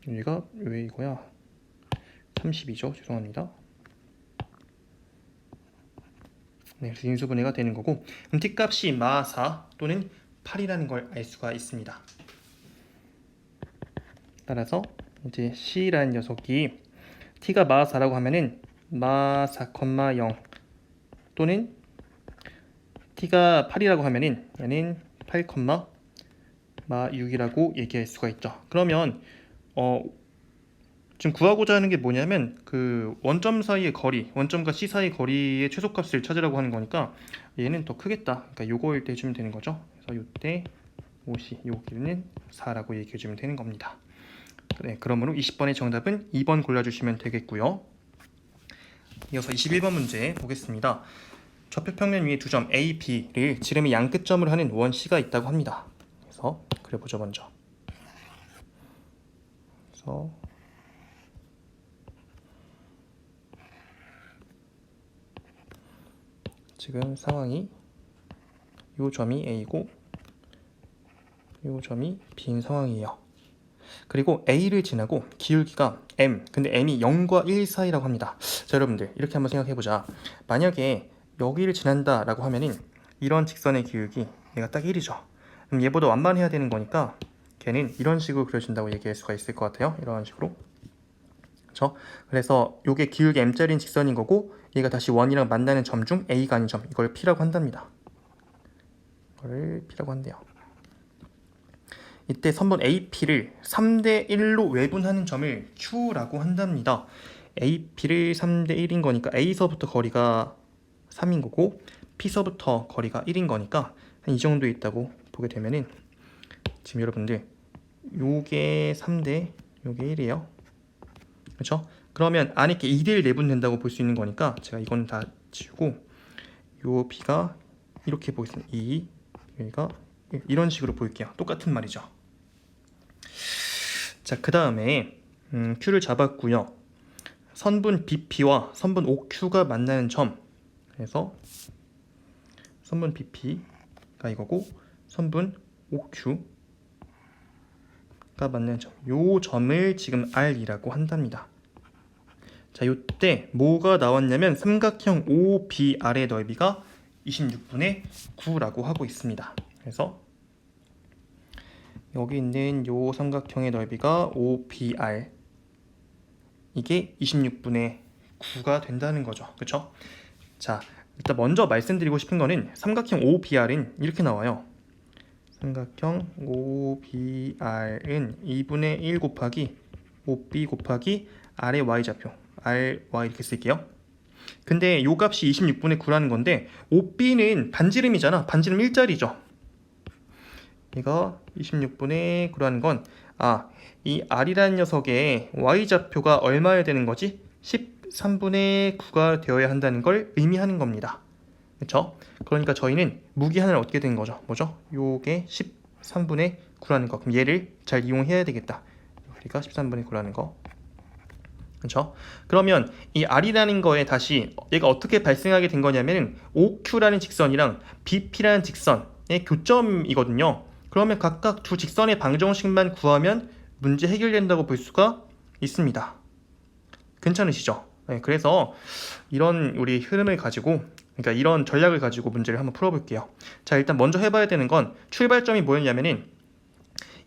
여기가 왜 이거야? 32죠. 죄송합니다. 네, 그래서 인수분해가 되는 거고, 그럼 t 값이 마 4 또는 8이라는 걸 알 수가 있습니다. 따라서 이제 C라는 녀석이 t가 마 4라고 하면은 마 4,0 또는 t가 8이라고 하면은 얘는 8, 마 6이라고 얘기할 수가 있죠. 그러면 지금 구하고자 하는 게 뭐냐면 그 원점 사이의 거리, 원점과 C 사이의 거리의 최소값을 찾으라고 하는 거니까 얘는 더 크겠다. 그러니까 요거일 때 해주면 되는 거죠. 그래서 요때 5C, 요 길이는 4라고 얘기해 주면 되는 겁니다. 네, 그러므로 20번의 정답은 2번 골라주시면 되겠고요. 이어서 21번 문제 보겠습니다. 좌표 평면 위에 두 점 A, B를 지름이 양끝점으로 하는 원 C가 있다고 합니다. 그래서 그려보죠 먼저. 그래서 지금 상황이 요 점이 A고 요 점이 B인 상황이에요. 그리고 A를 지나고 기울기가 M, 근데 M이 0과 1 사이라고 합니다. 자, 여러분들 이렇게 한번 생각해보자. 만약에 여기를 지난다 라고 하면은 이런 직선의 기울기 얘가 딱 1이죠. 그럼 얘보다 완만해야 되는 거니까 걔는 이런 식으로 그려진다고 얘기할 수가 있을 것 같아요. 이런 식으로. 그렇죠? 그래서 요게 기울기 M짜리인 직선인 거고 얘가 다시 원이랑 만나는 점 중 A가 아닌 점, 이걸 P라고 한답니다. 이걸 P라고 한대요. 이때 선분 AP를 3대 1로 외분하는 점을 Q라고 한답니다. AP를 3대 1인 거니까 A서부터 거리가 3인 거고 P서부터 거리가 1인 거니까 한 이 정도 있다고 보게 되면은 지금 여러분들 요게 3대 요게 1이에요. 그렇죠? 그러면 안에 게 2대 1 내분된다고 볼 수 있는 거니까 제가 이건 다 지우고 요 B가 이렇게 보겠습니다. 2, 여기가 1. 이런 식으로 보일게요. 똑같은 말이죠. 자, 그 다음에 Q를 잡았고요. 선분 BP와 선분 OQ가 만나는 점, 그래서 선분 BP가 이거고 선분 OQ가 만나는 점, 요 점을 지금 R이라고 한답니다. 자, 요때 뭐가 나왔냐면 삼각형 OBR의 넓이가 26분의 9라고 하고 있습니다. 그래서 여기 있는 요 삼각형의 넓이가 OBR, 이게 26분의 9가 된다는 거죠. 그쵸? 자, 일단 먼저 말씀드리고 싶은 거는 삼각형 OBR은 이렇게 나와요. 삼각형 OBR은 2분의 1 곱하기 OB 곱하기 R의 Y좌표, RY 이렇게 쓸게요. 근데 요 값이 26분의 9라는 건데 OB는 반지름이잖아. 반지름 1짜리죠. 이거 26분의 9라는 건 이 R이라는 녀석의 Y좌표가 얼마여야 되는 거지? 13분의 9가 되어야 한다는 걸 의미하는 겁니다. 그렇죠? 그러니까 저희는 무기한을 얻게 된 거죠. 뭐죠? 요게 13분의 9라는 거. 그럼 얘를 잘 이용해야 되겠다. 우리가 13분의 9라는 거. 그렇죠? 그러면 이 R이라는 거에 다시 얘가 어떻게 발생하게 된 거냐면 OQ라는 직선이랑 BP라는 직선의 교점이거든요. 그러면 각각 두 직선의 방정식만 구하면 문제 해결된다고 볼 수가 있습니다. 괜찮으시죠? 네, 그래서 이런 우리 흐름을 가지고, 그러니까 이런 전략을 가지고 문제를 한번 풀어볼게요. 자, 일단 먼저 해봐야 되는 건 출발점이 뭐였냐면은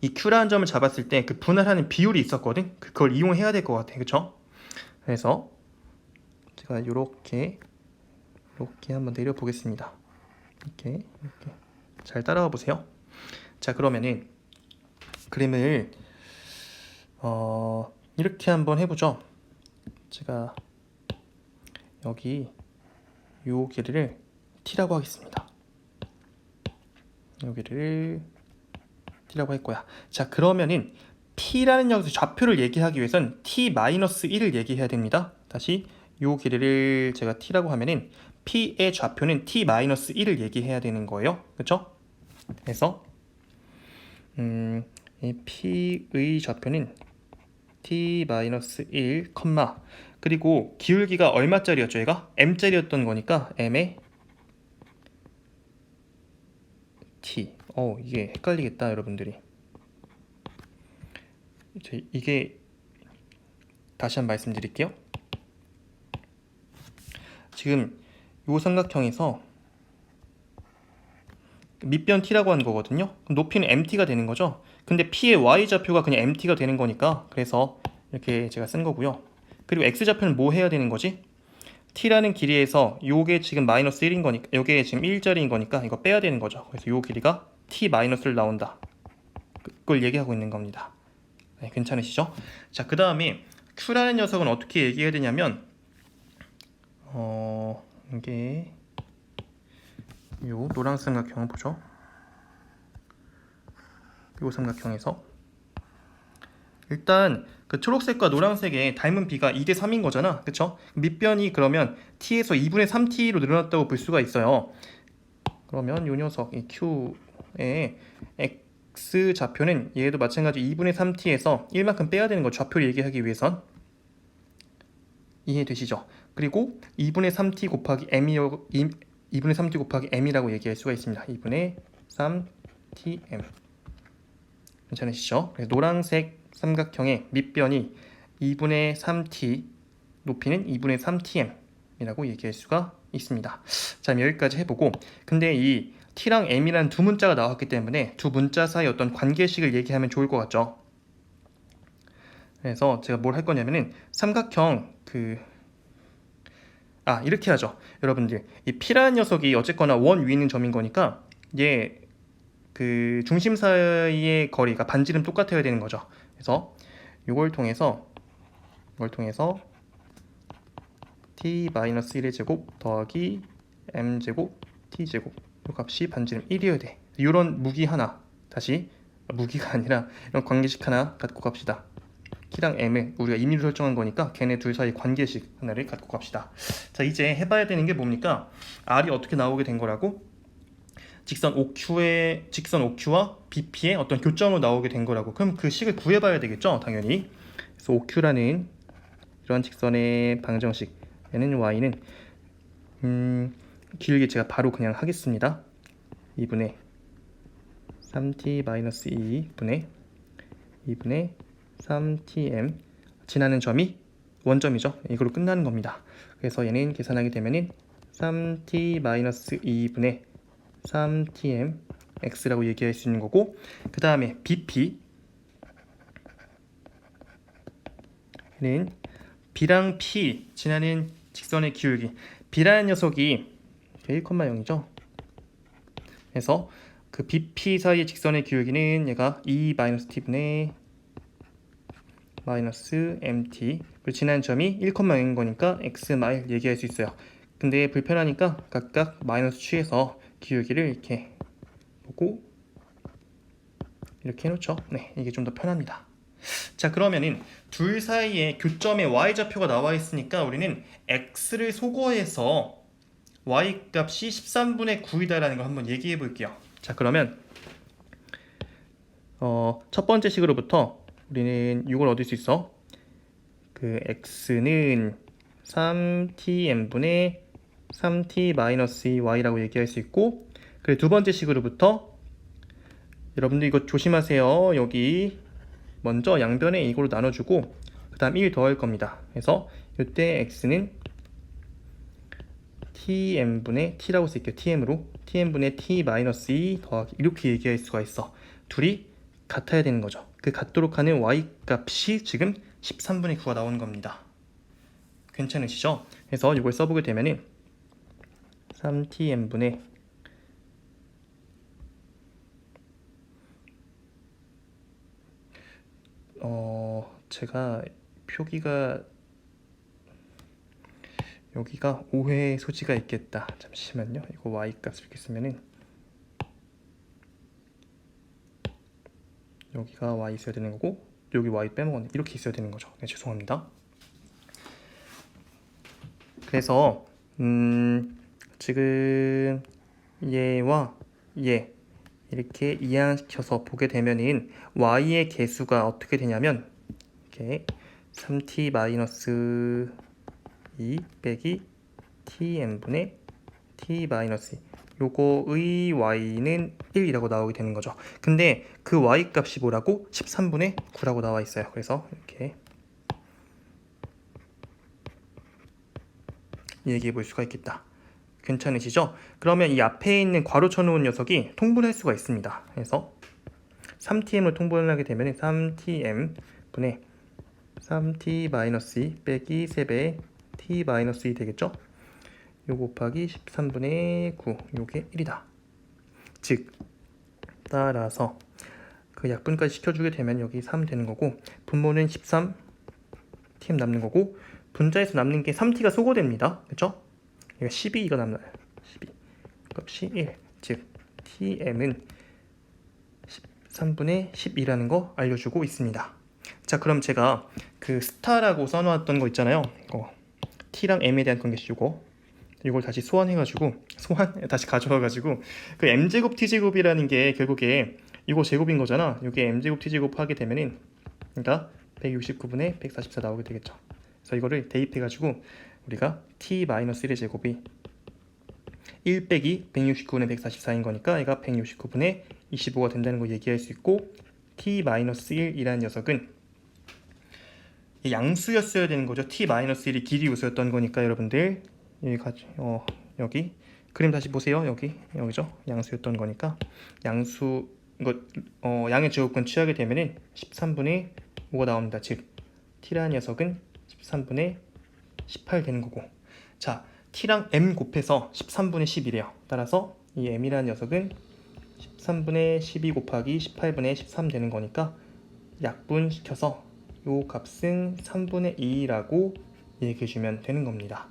이 Q라는 점을 잡았을 때 그 분할하는 비율이 있었거든. 그걸 이용해야 될 것 같아, 그렇죠? 그래서 제가 이렇게 한번 내려 보겠습니다. 이렇게 잘 따라와 보세요. 자, 그러면은 그림을 이렇게 한번 해보죠. 제가 여기 요 길이를 t라고 하겠습니다. 요 길이를 t라고 할 거야. 자, 그러면은 t라는 여기서 좌표를 얘기하기 위해선 t-1을 얘기해야 됩니다. 다시 요 길이를 제가 t라고 하면은 p의 좌표는 t-1을 얘기해야 되는 거예요. 그렇죠? 그래서 이 p의 좌표는 t-1, 그리고 기울기가 얼마짜리였죠? 얘가 m짜리였던 거니까 m의 t. 이게 헷갈리겠다, 여러분들이. 이게 다시 한번 말씀드릴게요. 지금 이 삼각형에서 밑변 t라고 하는 거거든요. 높이는 mt가 되는 거죠. 근데 p의 y좌표가 그냥 mt가 되는 거니까 그래서 이렇게 제가 쓴 거고요. 그리고 x좌표는 뭐 해야 되는 거지? t라는 길이에서 요게 지금 마이너스 1인 거니까 요게 지금 1짜리인 거니까 이거 빼야 되는 거죠. 그래서 요 길이가 t 마이너스를 나온다. 그걸 얘기하고 있는 겁니다. 네, 괜찮으시죠? 자, 그 다음에 q라는 녀석은 어떻게 얘기해야 되냐면 이게 요 노란 삼각형을 보죠. 요 삼각형에서 일단 그 초록색과 노란색의 닮은 비가 2대 3인 거잖아. 그쵸? 밑변이 그러면 t에서 2분의 3t로 늘어났다고 볼 수가 있어요. 그러면 요 녀석 이 q의 x 좌표는 얘도 마찬가지 2분의 3t에서 1만큼 빼야 되는 거 좌표를 얘기하기 위해선 이해되시죠? 그리고 2분의 3t 곱하기 m이라고 3t 곱하기 m이라고 얘기할 수가 있습니다. 2분의 3tm 괜찮으시죠? 그래서 노란색 삼각형의 밑변이 2분의 3t, 높이는 2분의 3tm 이라고 얘기할 수가 있습니다. 자, 여기까지 해보고 근데 이 t랑 m이라는 두 문자가 나왔기 때문에 두 문자 사이 어떤 관계식을 얘기하면 좋을 것 같죠? 그래서 제가 뭘 할 거냐면은 삼각형 이렇게 하죠. 여러분들 이 p라는 녀석이 어쨌거나 원 위에 있는 점인 거니까 얘 그 중심 사이의 거리가 반지름 똑같아야 되는 거죠. 그래서 이걸 통해서 t-1의 제곱 더하기 m제곱 t제곱 이 값이 반지름 1이어야 돼. 이런 무기 하나 다시 무기가 아니라 이런 관계식 하나 갖고 갑시다. t랑 m을 우리가 임의로 설정한 거니까 걔네 둘 사이 관계식 하나를 갖고 갑시다. 자, 이제 해봐야 되는 게 뭡니까? r이 어떻게 나오게 된 거라고? 직선 OQ와 BP의 어떤 교점으로 나오게 된 거라고. 그럼 그 식을 구해봐야 되겠죠, 당연히. 그래서 OQ라는 이런 직선의 방정식, 얘는 y는 길게 제가 바로 그냥 하겠습니다. 2분의 3t-2 분의 2분의 3tm 지나는 점이 원점이죠. 이걸로 끝나는 겁니다. 그래서 얘는 계산하게 되면은 3t-2분의 3tm x라고 얘기할 수 있는 거고, 그 다음에 bp는 b랑 p 지나는 직선의 기울기, b라는 녀석이 1,0이죠. 그래서 그 bp 사이의 직선의 기울기는 얘가 2-t분의 -mt 그리고 지난 점이 1,0인 거니까 x 마일 얘기할 수 있어요. 근데 불편하니까 각각 마이너스 취해서 기울기를 이렇게 보고 이렇게 해놓죠. 네, 이게 좀 더 편합니다. 자, 그러면은 둘 사이에 교점에 y좌표가 나와 있으니까 우리는 x를 소거해서 y 값이 13분의 9이다라는 걸 한번 얘기해 볼게요. 자, 그러면 첫 번째 식으로부터 우리는 이걸 얻을 수 있어. 그 x는 3tm분의 3t-2y라고 얘기할 수 있고, 그리고 두 번째 식으로부터 여러분들 이거 조심하세요. 여기 먼저 양변에 이걸로 나눠주고 그 다음 1 더할 겁니다. 그래서 이때 x는 tm분의 t라고 쓸게요. tm분의 t-2 더하기 이렇게 얘기할 수가 있어. 둘이 같아야 되는 거죠. 그 같도록 하는 y 값이 지금 13분의 9가 나오는 겁니다. 괜찮으시죠? 그래서 이걸 써보게 되면은 3tm분의 제가 표기가 여기가 오해 소지가 있겠다. 잠시만요. 이거 y 값을 이렇게 쓰면은 여기가 y 있어야 되는 거고 여기 y 빼먹었네. 이렇게 있어야 되는 거죠. 네, 죄송합니다. 그래서 지금 얘와 얘 이렇게 이항시켜서 보게 되면은 y의 개수가 어떻게 되냐면 이렇게 3t-2 빼기 tm분의 t-2 요거의 y는 1이라고 나오게 되는 거죠. 근데 그 y 값이 뭐라고? 13분의 9라고 나와 있어요. 그래서 이렇게 얘기해 볼 수가 있겠다. 괜찮으시죠? 그러면 이 앞에 있는 괄호 쳐놓은 녀석이 통분할 수가 있습니다. 그래서 3tm을 통분을 하게 되면 3tm 분의 3t-2 빼기 3배 t-2 되겠죠? 요 곱하기 13분의 9 요게 1이다. 즉 따라서 그 약분까지 시켜주게 되면 여기 3 되는 거고 분모는 13 tm 남는 거고 분자에서 남는 게 3t가 소거됩니다. 그쵸? 여기가 12가 남나요? 12 값이 1. 즉 tm은 13분의 10이라는 거 알려주고 있습니다. 자, 그럼 제가 그 스타라고 써놓았던 거 있잖아요. t랑 m에 대한 관계식 이걸 다시 다시 가져와가지고 그 m제곱 t제곱이라는 게 결국에 이거 제곱인 거잖아. 이게 m제곱 t제곱 하게 되면은 그러니까 169분의 144 나오게 되겠죠. 그래서 이거를 대입해가지고 우리가 t-1의 제곱이 1 빼기 169분의 144인 거니까 얘가 169분의 25가 된다는 거 얘기할 수 있고 t-1이라는 녀석은 양수였어야 되는 거죠. t-1이 길이 요소였던 거니까 여러분들 여기 그림 다시 보세요. 여기죠. 양수였던 거니까 양의 제곱근 취하게 되면은 13분의 5가 나옵니다. 즉 t라는 녀석은 13분의 18 되는 거고, 자 t랑 m 곱해서 13분의 10이래요. 따라서 이 m이라는 녀석은 13분의 12 곱하기 18분의 13 되는 거니까 약분시켜서 요 값은 3분의 2라고 얘기해주면 되는 겁니다.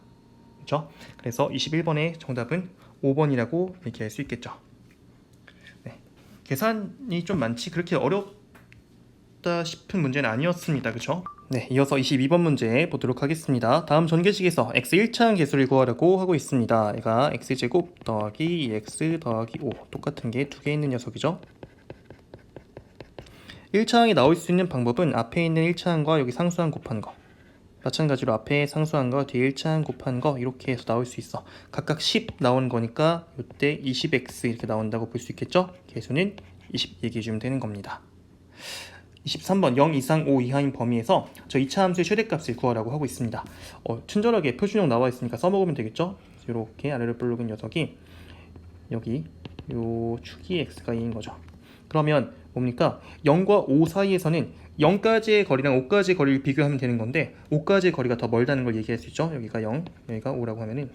그렇죠? 그래서 21번의 정답은 5번이라고 얘기할 수 있겠죠. 네. 계산이 좀 많지 그렇게 어렵다 싶은 문제는 아니었습니다. 그렇죠? 네, 이어서 22번 문제 보도록 하겠습니다. 다음 전개식에서 x 1차항 계수를 구하라고 하고 있습니다. 얘가 x제곱 더하기 2x 더하기 5 똑같은 게 두 개 있는 녀석이죠. 1차항이 나올 수 있는 방법은 앞에 있는 1차항과 여기 상수항 곱한 거, 마찬가지로 앞에 상수항과 뒤에 1차항 곱한 거 이렇게 해서 나올 수 있어. 각각 10 나오는 거니까 이때 20x 이렇게 나온다고 볼 수 있겠죠. 계수는 20 얘기해주면 되는 겁니다. 23번 0 이상 5 이하인 범위에서 저 2차 함수의 최대값을 구하라고 하고 있습니다. 친절하게 표준형 나와 있으니까 써먹으면 되겠죠. 이렇게 아래로 불러온 녀석이 여기 요 축이 x가 2인 거죠. 그러면 뭡니까? 0과 5 사이에서는 0까지의 거리랑 5까지의 거리를 비교하면 되는 건데 5까지의 거리가 더 멀다는 걸 얘기할 수 있죠. 여기가 0, 여기가 5라고 하면은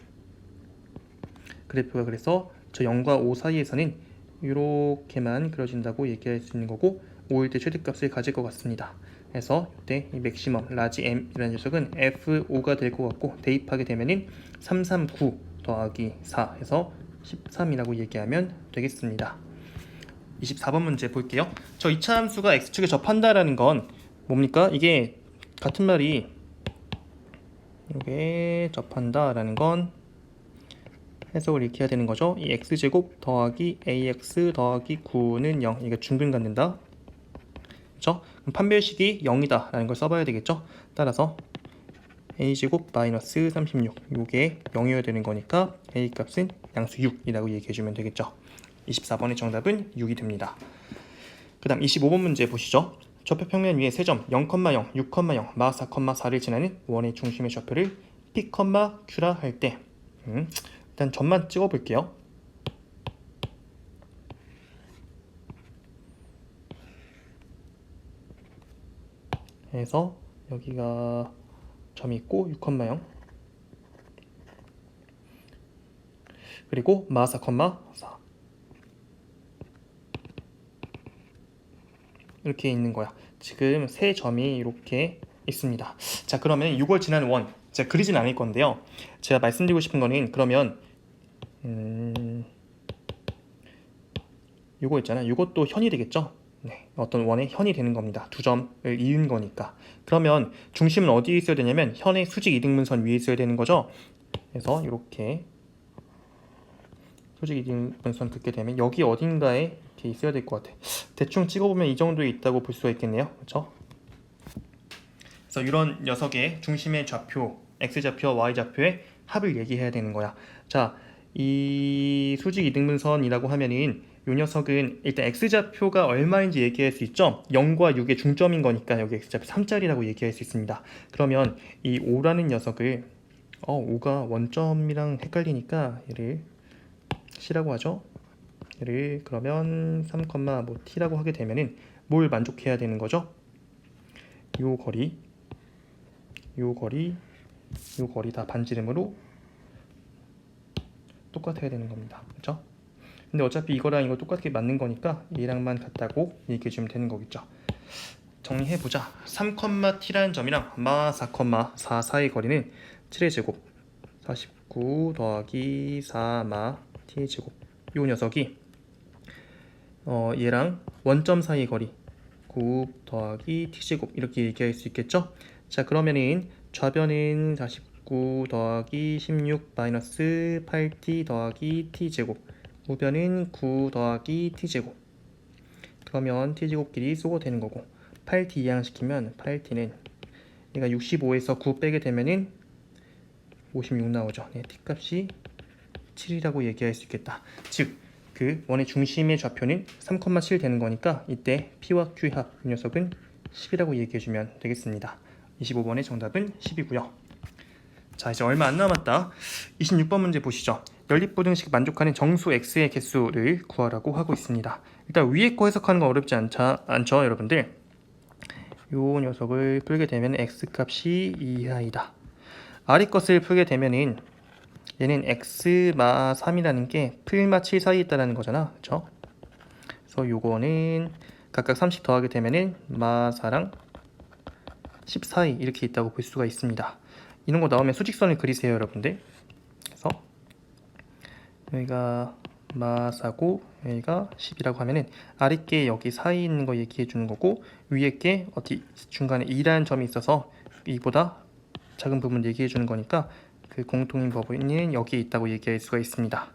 그래프가 그래서 저 0과 5 사이에서는 이렇게만 그려진다고 얘기할 수 있는 거고 5일 때 최대값을 가질 것 같습니다. 그래서 이때 이 맥시멈 라지 m이라는 녀석은 f5가 될 것 같고 대입하게 되면은 339 더하기 4 해서 13이라고 얘기하면 되겠습니다. 24번 문제 볼게요. 저 2차 함수가 x축에 접한다라는 건 뭡니까? 이게 같은 말이 이게 접한다라는 건 해석을 이렇게 해야 되는 거죠. 이 x제곱 더하기 ax 더하기 9는 0. 이게 중근 갖는다. 그렇죠? 그럼 판별식이 0이다 라는 걸 써봐야 되겠죠. 따라서 a제곱 마이너스 36 이게 0이어야 되는 거니까 a 값은 양수 6이라고 얘기해주면 되겠죠. 24번의 정답은 6이 됩니다. 그 다음 25번 문제 보시죠. 좌표 평면 위에 세점 0,0, 6,0, 마 4,4를 지나는 원의 중심의 좌표를 P, Q라 할 때 일단 점만 찍어 볼게요. 그래서 여기가 점이 있고 6,0 그리고 마 4,4 이렇게 있는 거야. 지금 세 점이 이렇게 있습니다. 자, 그러면 6월 지나는 원 제가 그리진 않을 건데요. 제가 말씀드리고 싶은 거는 그러면 이거 있잖아요. 이것도 현이 되겠죠. 네, 어떤 원의 현이 되는 겁니다. 두 점을 이은 거니까. 그러면 중심은 어디에 있어야 되냐면 현의 수직 이등분선 위에 있어야 되는 거죠. 그래서 이렇게 수직 이등분선 긋게 되면 여기 어딘가에 이렇게 있어야 될 것 같아. 대충 찍어보면 이 정도에 있다고 볼 수가 있겠네요. 그렇죠? 그래서 이런 녀석의 중심의 좌표, x좌표와 y좌표의 합을 얘기해야 되는 거야. 자, 이 수직 이등분선이라고 하면은 이 녀석은 일단 x좌표가 얼마인지 얘기할 수 있죠. 0과 6의 중점인 거니까 여기 x좌표 3짜리라고 얘기할 수 있습니다. 그러면 이 5라는 녀석을 5가 원점이랑 헷갈리니까 얘를 C라고 하죠. 얘를 그러면 3, 뭐 T라고 하게 되면은 뭘 만족해야 되는 거죠? 요 거리, 요 거리, 요 거리 다 반지름으로 똑같아야 되는 겁니다. 그렇죠? 근데 어차피 이거랑 이거 똑같게 맞는 거니까 얘랑만 같다고 얘기해 주면 되는 거겠죠. 정리해보자. 3,t라는 점이랑 4,4 사이의 거리는 7의 제곱 49 더하기 4 t의 제곱. 요 녀석이 얘랑 원점 사이의 거리 9 더하기 t제곱 이렇게 얘기할 수 있겠죠. 자, 그러면은 좌변은 49 더하기 16 마이너스 8t 더하기 t제곱, 우변은 9 더하기 t제곱. 그러면 t제곱끼리 쏘고되는 거고, 8t 이항시키면 8t는 얘가 65에서 9 빼게 되면은 56 나오죠. 네, t값이 7이라고 얘기할 수 있겠다. 즉, 그 원의 중심의 좌표는 3,7 되는 거니까 이때 P와 Q의 합, 이 녀석은 10이라고 얘기해주면 되겠습니다. 25번의 정답은 10이고요. 자, 이제 얼마 안 남았다. 26번 문제 보시죠. 연립부등식 만족하는 정수 x의 개수를 구하라고 하고 있습니다. 일단 위에 거 해석하는 건 어렵지 않죠, 여러분들? 요 녀석을 풀게 되면 x값이 이하이다. 아래 것을 풀게 되면은 얘는 x 마 3이라는 게 풀마 7 사이에 있다는 거잖아. 그쵸? 그래서 요거는 각각 30 더하게 되면은 마 4랑 10 사이 이렇게 있다고 볼 수가 있습니다. 이런 거 나오면 수직선을 그리세요, 여러분들. 그래서 여기가 마 4고 여기가 10이라고 하면은 아래 게 여기 사이에 있는 거 얘기해 주는 거고, 위에 게 어디 중간에 2라는 점이 있어서 이보다 작은 부분 얘기해 주는 거니까 그 공통인 부분은 여기에 있다고 얘기할 수가 있습니다.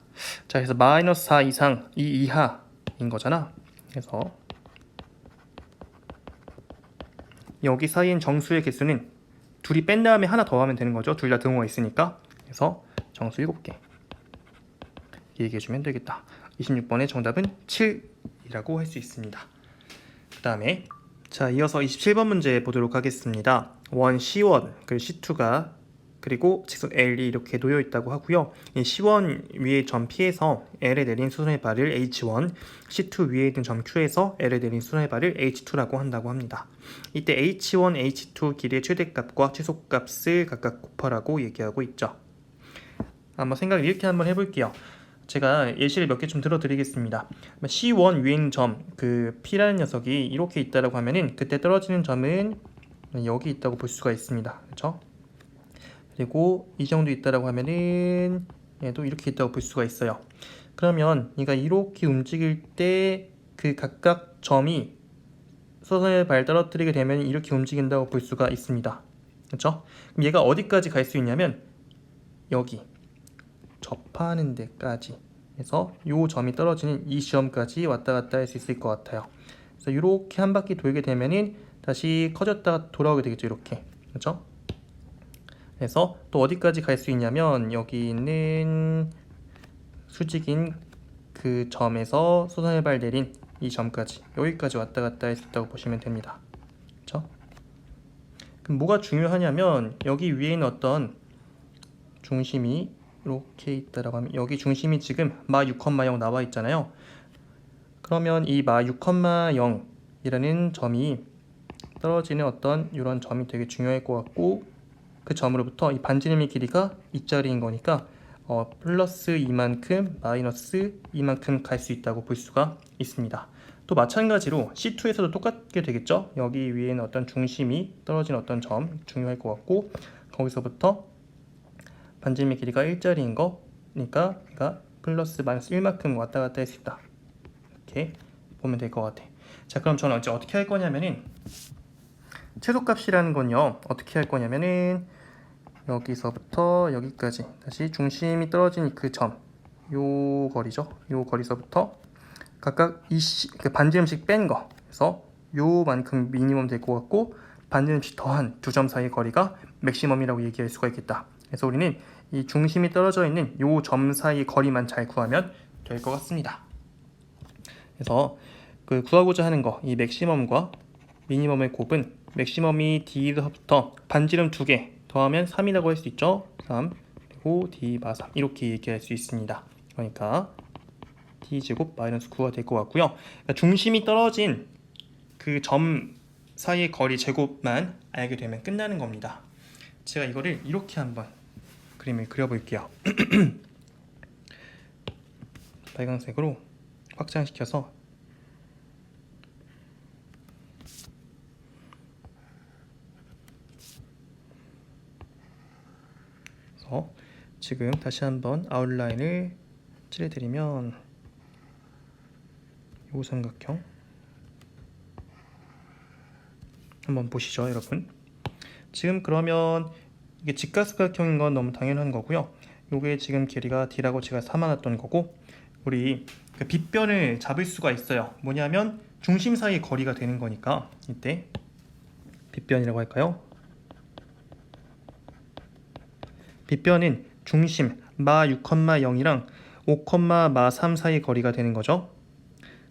자, 그래서 마이너스 4 이상 2 이하인 거잖아. 그래서 여기 사이인 정수의 개수는 둘이 뺀 다음에 하나 더 하면 되는 거죠. 둘 다 등호가 있으니까. 그래서 정수 7개 얘기해 주면 되겠다. 26번의 정답은 7이라고 할 수 있습니다. 그 다음에 자, 이어서 27번 문제 보도록 하겠습니다. 원 C1 그리고 C2가 그리고 직선 L이 이렇게 놓여 있다고 하고요. 이 C1 위에 점 P에서 L에 내린 수선의 발을 H1, C2 위에 있는 점 Q에서 L에 내린 수선의 발을 H2라고 한다고 합니다. 이때 H1, H2 길이의 최대값과 최소값을 각각 곱하라고 얘기하고 있죠. 한번 생각을 이렇게 한번 해볼게요. 제가 예시를 몇 개 좀 들어드리겠습니다. C1 위에 있는 점, 그 P라는 녀석이 이렇게 있다라고 하면은 그때 떨어지는 점은 여기 있다고 볼 수가 있습니다. 그렇죠? 그리고 이 정도 있다라고 하면은 얘도 이렇게 있다고 볼 수가 있어요. 그러면 얘가 이렇게 움직일 때 그 각각 점이 수선의 발 떨어뜨리게 되면 이렇게 움직인다고 볼 수가 있습니다. 그렇죠? 그럼 얘가 어디까지 갈 수 있냐면 여기 접하는 데까지 해서 요 점이 떨어지는 이 지점까지 왔다 갔다 할 수 있을 것 같아요. 그래서 이렇게 한 바퀴 돌게 되면은 다시 커졌다가 돌아오게 되겠죠. 이렇게. 그렇죠? 그래서 또 어디까지 갈 수 있냐면 여기 있는 수직인 그 점에서 수선의 발 내린 이 점까지, 여기까지 왔다 갔다 할 수 있다고 보시면 됩니다. 그렇죠? 그럼 뭐가 중요하냐면 여기 위에 있는 어떤 중심이 이렇게 있다라고 하면 여기 중심이 지금 마 6,0 나와 있잖아요. 그러면 이 마 6,0 이라는 점이 떨어지는 어떤 이런 점이 되게 중요할 것 같고, 그 점으로부터 이 반지름의 길이가 이짜리인 거니까 플러스 이만큼 마이너스 이만큼 갈 수 있다고 볼 수가 있습니다. 또 마찬가지로 C2에서도 똑같게 되겠죠. 여기 위에는 어떤 중심이 떨어진 어떤 점 중요할 것 같고, 거기서부터 반지름의 길이가 일자리인 거니까 얘가 플러스 마이너스 1만큼 왔다 갔다 할 수 있다. 이렇게 보면 될 것 같아. 자, 그럼 저는 이제 어떻게 할 거냐면은 최소값이라는 건요 어떻게 할 거냐면은 여기서부터 여기까지 다시 중심이 떨어진 그 점, 요 거리죠. 요 거리서부터 각각 그 반지름씩 뺀 거, 그래서 요만큼 미니멈 될 것 같고 반지름씩 더한 두 점 사이의 거리가 맥시멈이라고 얘기할 수가 있겠다. 그래서 우리는 이 중심이 떨어져 있는 요 점 사이의 거리만 잘 구하면 될 것 같습니다. 그래서 그 구하고자 하는 거, 이 맥시멈과 미니멈의 곱은 맥시멈이 D서부터 반지름 2개 더하면 3이라고 할 수 있죠. 3 그리고 d 마 3 이렇게 얘기할 수 있습니다. 그러니까 d제곱 마이너스 9가 될 것 같고요. 그러니까 중심이 떨어진 그 점 사이의 거리 제곱만 알게 되면 끝나는 겁니다. 제가 이거를 이렇게 한번 그림을 그려볼게요. 빨간색으로 확장시켜서 지금 다시 한번 아웃라인을 칠해드리면 이 삼각형 한번 보시죠, 여러분. 지금 그러면 이게 직각삼각형인 건 너무 당연한 거고요. 요게 지금 길이가 d라고 제가 삼아놨던 거고, 우리 그 빗변을 잡을 수가 있어요. 뭐냐면 중심 사이의 거리가 되는 거니까 이때 빗변이라고 할까요? 빗변은 중심 마 6,0이랑 5, 마 3 사이의 거리가 되는 거죠.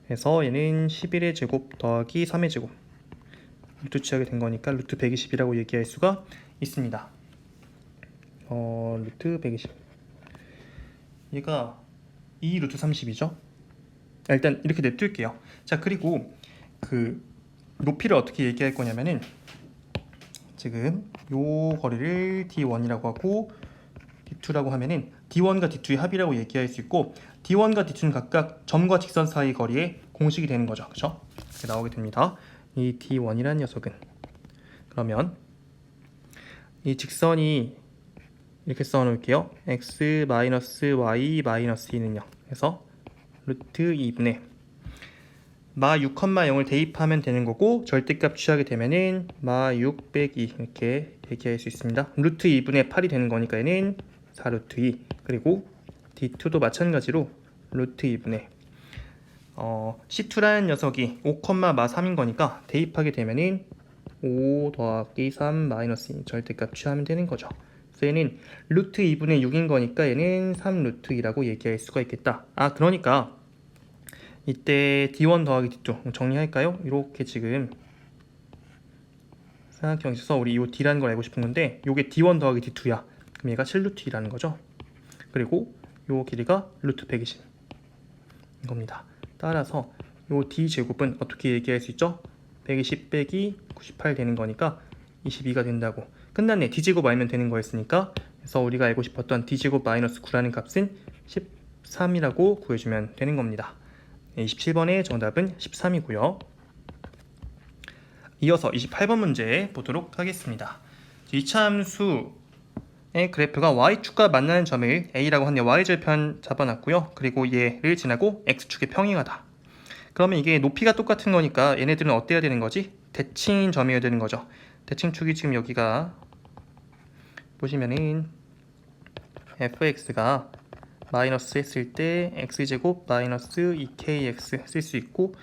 그래서 얘는 11의 제곱 더하기 3의 제곱 루트 취하게 된 거니까 루트 120이라고 얘기할 수가 있습니다. 루트 120 얘가 2 루트 30이죠. 일단 이렇게 냅둘게요. 자, 그리고 그 높이를 어떻게 얘기할 거냐면은 지금 요 거리를 d1이라고 하고 d2라고 하면은 d1과 d2의 합이라고 얘기할 수 있고, d1과 d2는 각각 점과 직선 사이 거리의 공식이 되는 거죠. 그렇죠? 이렇게 나오게 됩니다. 이 d1이라는 녀석은 그러면 이 직선이 이렇게 써놓을게요. x 마이너스 y 마이너스 2는요. 그래서 루트 2분의 마 6,0을 대입하면 되는 거고, 절대값 취하게 되면은 마 6 빼기 2 이렇게 얘기할 수 있습니다. 루트 2분의 8이 되는 거니까 얘는 4 루트 2, 그리고 d2도 마찬가지로 루트 2분의 c2라는 녀석이 5, 마 3인 거니까 대입하게 되면은 5 더하기 3 마이너스 2 절대값 취하면 되는 거죠. 그래서 얘는 루트 2분의 6인 거니까 얘는 3 루트 2라고 얘기할 수가 있겠다. 그러니까 이때 d1 더하기 d2 정리할까요? 이렇게 지금 삼각형이 있어서 우리 이 d라는 걸 알고 싶은 건데, 요게 d1 더하기 d2야. 그럼 얘가 7루트 2라는 거죠. 그리고 요 길이가 루트 120인 겁니다. 따라서 요 d제곱은 어떻게 얘기할 수 있죠? 120 빼기 98 되는 거니까 22가 된다고. 끝났네. d제곱 알면 되는 거였으니까. 그래서 우리가 알고 싶었던 d제곱 마이너스 9라는 값은 13이라고 구해주면 되는 겁니다. 27번의 정답은 13이고요. 이어서 28번 문제 보도록 하겠습니다. 이차함수의 그래프가 y축과 만나는 점을 a라고 하는데 y절편 잡아놨고요. 그리고 얘를 지나고 x축의 평행하다. 그러면 이게 높이가 똑같은 거니까 얘네들은 어때야 되는 거지? 대칭인 점이어야 되는 거죠. 대칭축이 지금 여기가 보시면은 fx가 마이너스 했을 때 x제곱 마이너스 2kx 쓸 수 있고,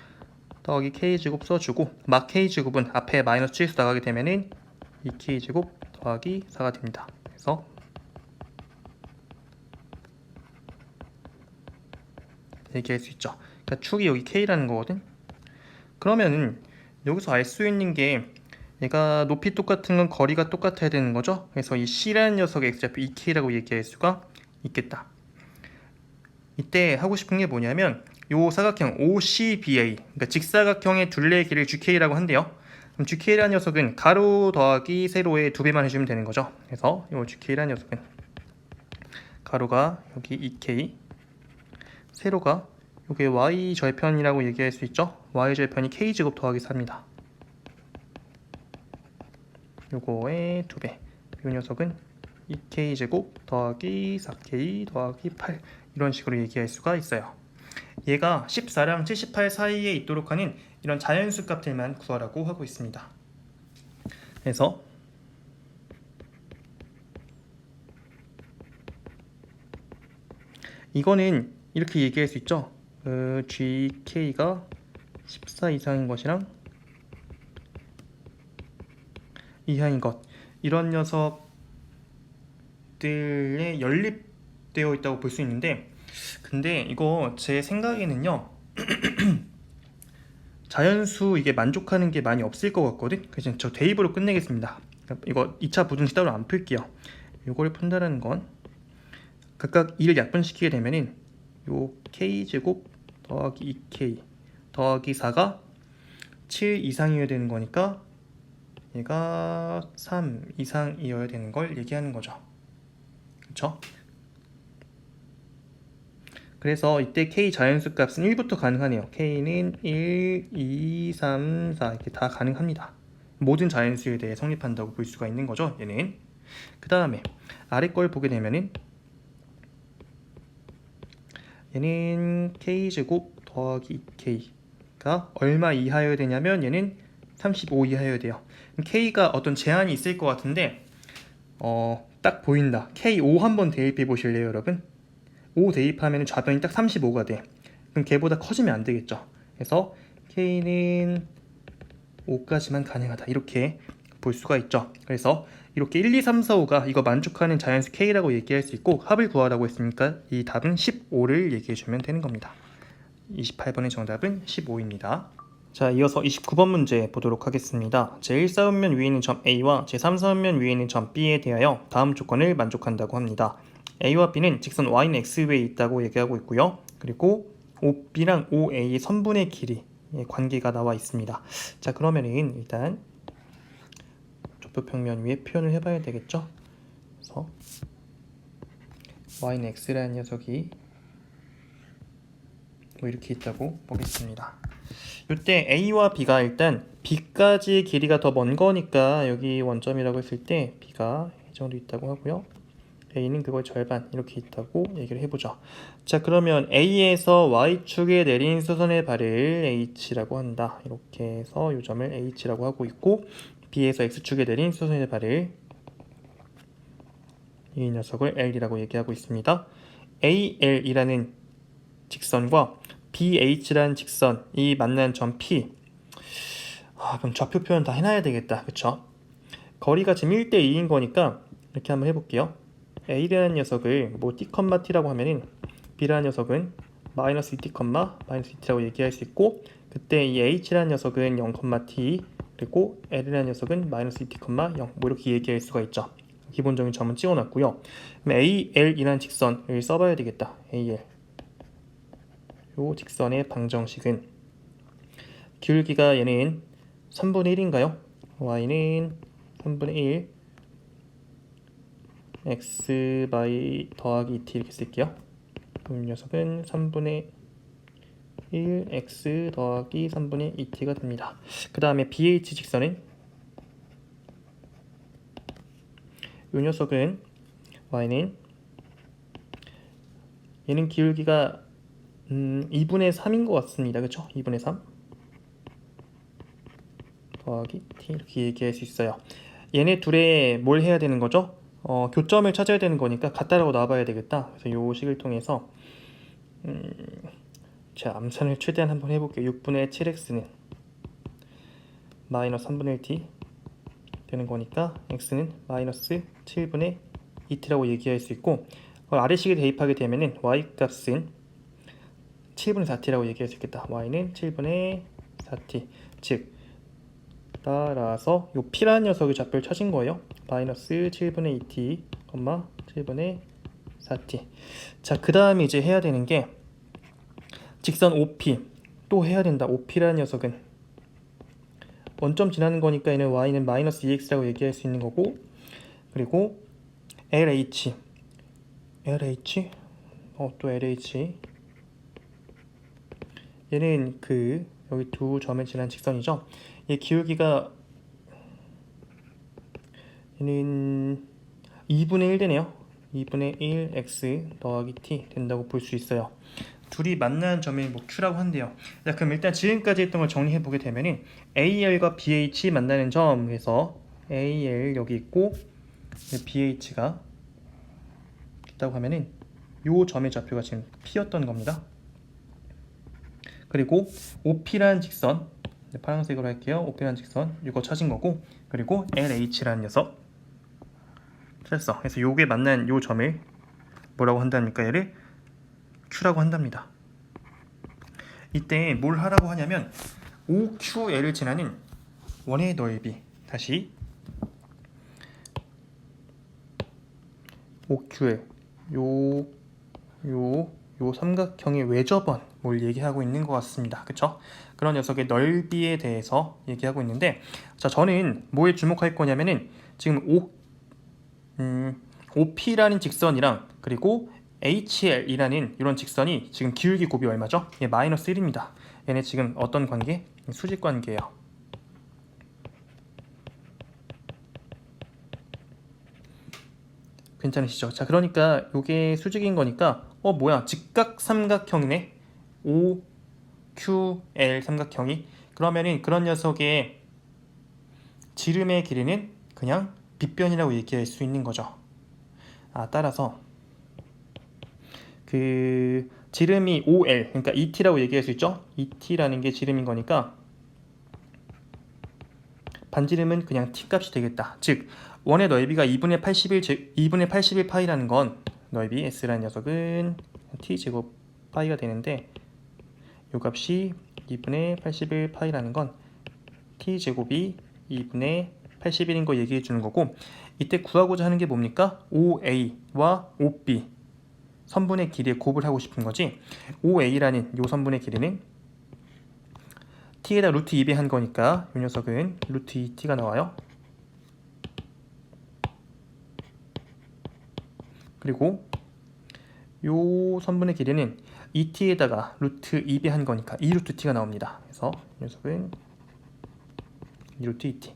더하기 k제곱 써주고, 막 k제곱은 앞에 마이너스 7에서 나가게 되면은 2k제곱 더하기 4가 됩니다. 그래서 얘기할 수 있죠. 그러니까 축이 여기 k라는 거거든. 그러면은 여기서 알 수 있는 게 얘가 높이 똑같은 건 거리가 똑같아야 되는 거죠. 그래서 이 c라는 녀석의 x좌표 2k라고 얘기할 수가 있겠다. 이때 하고 싶은 게 뭐냐면 요 사각형 OCBA, 그러니까 직사각형의 둘레의 길을 GK라고 한대요. 그럼 GK라는 녀석은 가로 더하기 세로의 2배만 해주면 되는 거죠. 그래서 요 GK라는 녀석은 가로가 여기 2K, 세로가 요게 Y절편이라고 얘기할 수 있죠. Y절편이 K제곱 더하기 4입니다. 요거의 2배. 요 녀석은 2K제곱 더하기 4K 더하기 8, 이런 식으로 얘기할 수가 있어요. 얘가 14랑 78 사이에 있도록 하는 이런 자연수 값들만 구하라고 하고 있습니다. 그래서 이거는 이렇게 얘기할 수 있죠. GK가 14 이상인 것이랑 이하인 것, 이런 녀석들에 연립되어 있다고 볼 수 있는데, 근데 이거 제 생각에는요 자연수 이게 만족하는 게 많이 없을 것 같거든. 그래서 저 대입으로 끝내겠습니다. 이거 2차 부등식 따로 안 풀게요. 요걸 푼다는 건 각각 2를 약분시키게 되면은 요 k제곱 더하기 2k 더하기 4가 7 이상이어야 되는 거니까 얘가 3 이상이어야 되는 걸 얘기하는 거죠. 그쵸? 그래서 이때 k 자연수 값은 1부터 가능하네요. k는 1, 2, 3, 4 이렇게 다 가능합니다. 모든 자연수에 대해 성립한다고 볼 수가 있는 거죠. 얘는. 그 다음에 아래 걸 보게 되면은 얘는 k제곱 더하기 2k가 얼마 이하여야 되냐면 얘는 35 이하여야 돼요. k가 어떤 제한이 있을 것 같은데 딱 보인다. k5 한번 대입해 보실래요, 여러분? 5 대입하면 좌변이 딱 35가 돼. 그럼 걔보다 커지면 안 되겠죠. 그래서 k는 5까지만 가능하다. 이렇게 볼 수가 있죠. 그래서 이렇게 1, 2, 3, 4, 5가 이거 만족하는 자연수 k라고 얘기할 수 있고 합을 구하라고 했으니까 이 답은 15를 얘기해 주면 되는 겁니다. 28번의 정답은 15입니다. 자, 이어서 29번 문제 보도록 하겠습니다. 제1사분면 위에 있는 점 A와 제3사분면 위에 있는 점 B에 대하여 다음 조건을 만족한다고 합니다. A와 B는 직선 Y는 X위에 있다고 얘기하고 있고요. 그리고 OB랑 OA의 선분의 길이의 관계가 나와 있습니다. 자, 그러면은 일단 좌표평면 위에 표현을 해봐야 되겠죠. 그래서 Y는 X라는 녀석이 뭐 이렇게 있다고 보겠습니다. 이때 A와 B가 일단 B까지 길이가 더 먼 거니까 여기 원점이라고 했을 때 B가 이 정도 있다고 하고요. A는 그걸 절반 이렇게 있다고 얘기를 해보죠. 자, 그러면 A에서 Y축에 내린 수선의 발을 H라고 한다. 이렇게 해서 이 점을 H라고 하고 있고 B에서 X축에 내린 수선의 발을 이 녀석을 L이라고 얘기하고 있습니다. AL이라는 직선과 BH라는 직선이 만나는 점 P. 그럼 좌표 표현 다 해놔야 되겠다. 그쵸? 거리가 지금 1대2인 거니까 이렇게 한번 해볼게요. A라는 녀석을 뭐 t, t라고 하면은 B라는 녀석은 마이너스 2t, 마이너스 2t라고 얘기할 수 있고 그때 이 H라는 녀석은 0, t 그리고 L이라는 녀석은 마이너스 2t, 0 뭐 이렇게 얘기할 수가 있죠. 기본적인 점은 찍어놨고요. 그럼 AL이라는 직선을 써봐야 되겠다. AL 요 직선의 방정식은 기울기가 얘는 3분의 1인가요? Y는 3분의 1 x by 더하기 2t 이렇게 쓸게요. 이 녀석은 3분의 1 x 더하기 3분의 2t가 됩니다. 그 다음에 BH 직선은 이 녀석은 Y는 얘는 기울기가 2분의 3인 것 같습니다. 그쵸? 2분의 3 더하기 t 이렇게 얘기할 수 있어요. 얘네 둘에 뭘 해야 되는 거죠? 교점을 찾아야 되는 거니까 같다라고 나와봐야 되겠다. 그래서 요 식을 통해서 자, 암산을 최대한 한번 해볼게요. 6분의 7x는 마이너스 3분의 1t 되는 거니까 x는 마이너스 7분의 2t라고 얘기할 수 있고 아래식에 대입하게 되면은 y 값은 7분의 4t라고 얘기할 수 있겠다. y는 7분의 4t 즉 따라서 요 p라는 녀석의 좌표를 찾은 거예요. 마이너스 7분의 2t, 7분의 4t. 자, 그 다음에 이제 해야 되는 게 직선 OP 또 해야 된다. OP라는 녀석은 원점 지나는 거니까 얘는 y는 마이너스 2x라고 얘기할 수 있는 거고 그리고 LH 또 LH 얘는 그 여기 두 점을 지난 직선이죠. 얘 기울기가 얘는 2분의 1 되네요. 2분의 1 x 더하기 t 된다고 볼 수 있어요. 둘이 만나는 점이 뭐 Q라고 한대요. 자, 그럼 일단 지금까지 했던 걸 정리해 보게 되면은 AL과 BH 만나는 점, 그래서 AL 여기 있고 BH가 있다고 하면은 요 점의 좌표가 지금 P였던 겁니다. 그리고 OP라는 직선, 파란색으로 할게요. OP라는 직선 이거 찾은 거고 그리고 LH라는 녀석 찾았어. 그래서 요게 만난 요 점을 뭐라고 한답니까? 얘를 Q라고 한답니다. 이때 뭘 하라고 하냐면 OQL을 지나는 원의 넓이 다시 OQL 요 삼각형의 외접원 뭘 얘기하고 있는 것 같습니다. 그쵸? 그런 녀석의 넓이에 대해서 얘기하고 있는데, 자, 저는 뭐에 주목할 거냐면은 지금 OP라는 직선이랑 그리고 HL이라는 이런 직선이 지금 기울기 곱이 얼마죠? 예, 마이너스 1입니다. 얘네 지금 어떤 관계? 수직 관계예요. 괜찮으시죠? 자, 그러니까 이게 수직인 거니까 뭐야? 직각 삼각형이네. OQL 삼각형이. 그러면은 그런 녀석의 지름의 길이는 그냥 빗변이라고 얘기할 수 있는 거죠. 따라서 그 지름이 OL, 그러니까 ET라고 얘기할 수 있죠? ET라는 게 지름인 거니까 반지름은 그냥 T 값이 되겠다. 즉 원의 넓이가 2분의 81 파이라는 건 넓이 S라는 녀석은 T 제곱 파이가 되는데, 요 값이 2분의 81 파이라는 건 T 제곱이 2분의 81인 거 얘기해 주는 거고, 이때 구하고자 하는 게 뭡니까? OA와 OB 선분의 길이의 곱을 하고 싶은 거지. OA라는 요 선분의 길이는 t에다 루트 2배 한 거니까 이 녀석은 루트 2t가 나와요. 그리고 요 선분의 길이는 2t에다가 루트 2배 한 거니까 2루트 t가 나옵니다. 그래서 이 녀석은 2루트 2t.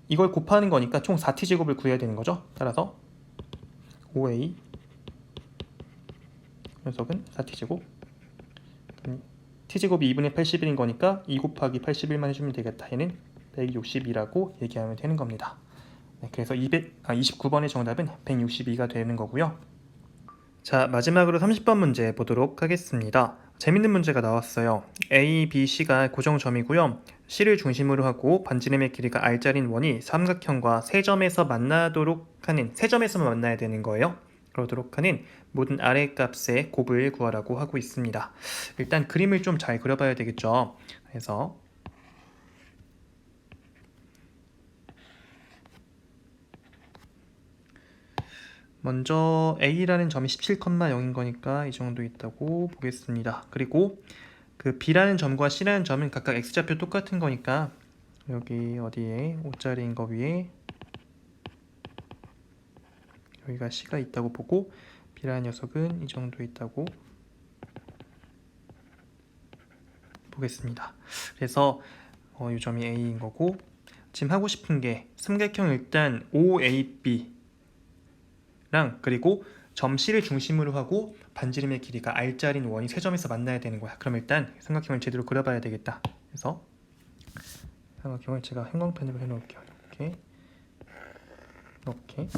이걸 곱하는 거니까 총 4t 제곱을 구해야 되는 거죠. 따라서 OA 녀석은 4t 제곱, t제곱이 2분의 81인 거니까 2 곱하기 81만 해주면 되겠다. 얘는 162라고 얘기하면 되는 겁니다. 네, 그래서 29번의 정답은 162가 되는 거고요. 자, 마지막으로 30번 문제 보도록 하겠습니다. 재밌는 문제가 나왔어요. A, B, C가 고정점이고요. C를 중심으로 하고 반지름의 길이가 R자리인 원이 삼각형과 세 점에서만 만나야 되는 거예요. 그러도록 하는 모든 아래 값의 곱을 구하라고 하고 있습니다. 일단 그림을 좀 잘 그려봐야 되겠죠. 그래서 먼저 A라는 점이 17,0인 거니까 이 정도 있다고 보겠습니다. 그리고 그 B라는 점과 C라는 점은 각각 X좌표 똑같은 거니까 여기 어디에 5자리인 거 위에 여기가 C가 있다고 보고, B라는 녀석은 이 정도 있다고 보겠습니다. 그래서 이 점이 A인 거고, 지금 하고 싶은 게 삼각형 일단 OAB랑 그리고 점 C를 중심으로 하고 반지름의 길이가 R자리인 원이 세 점에서 만나야 되는 거야. 그럼 일단 삼각형을 제대로 그려봐야 되겠다. 그래서 삼각형을 제가 형광펜으로 해놓을게요. 이렇게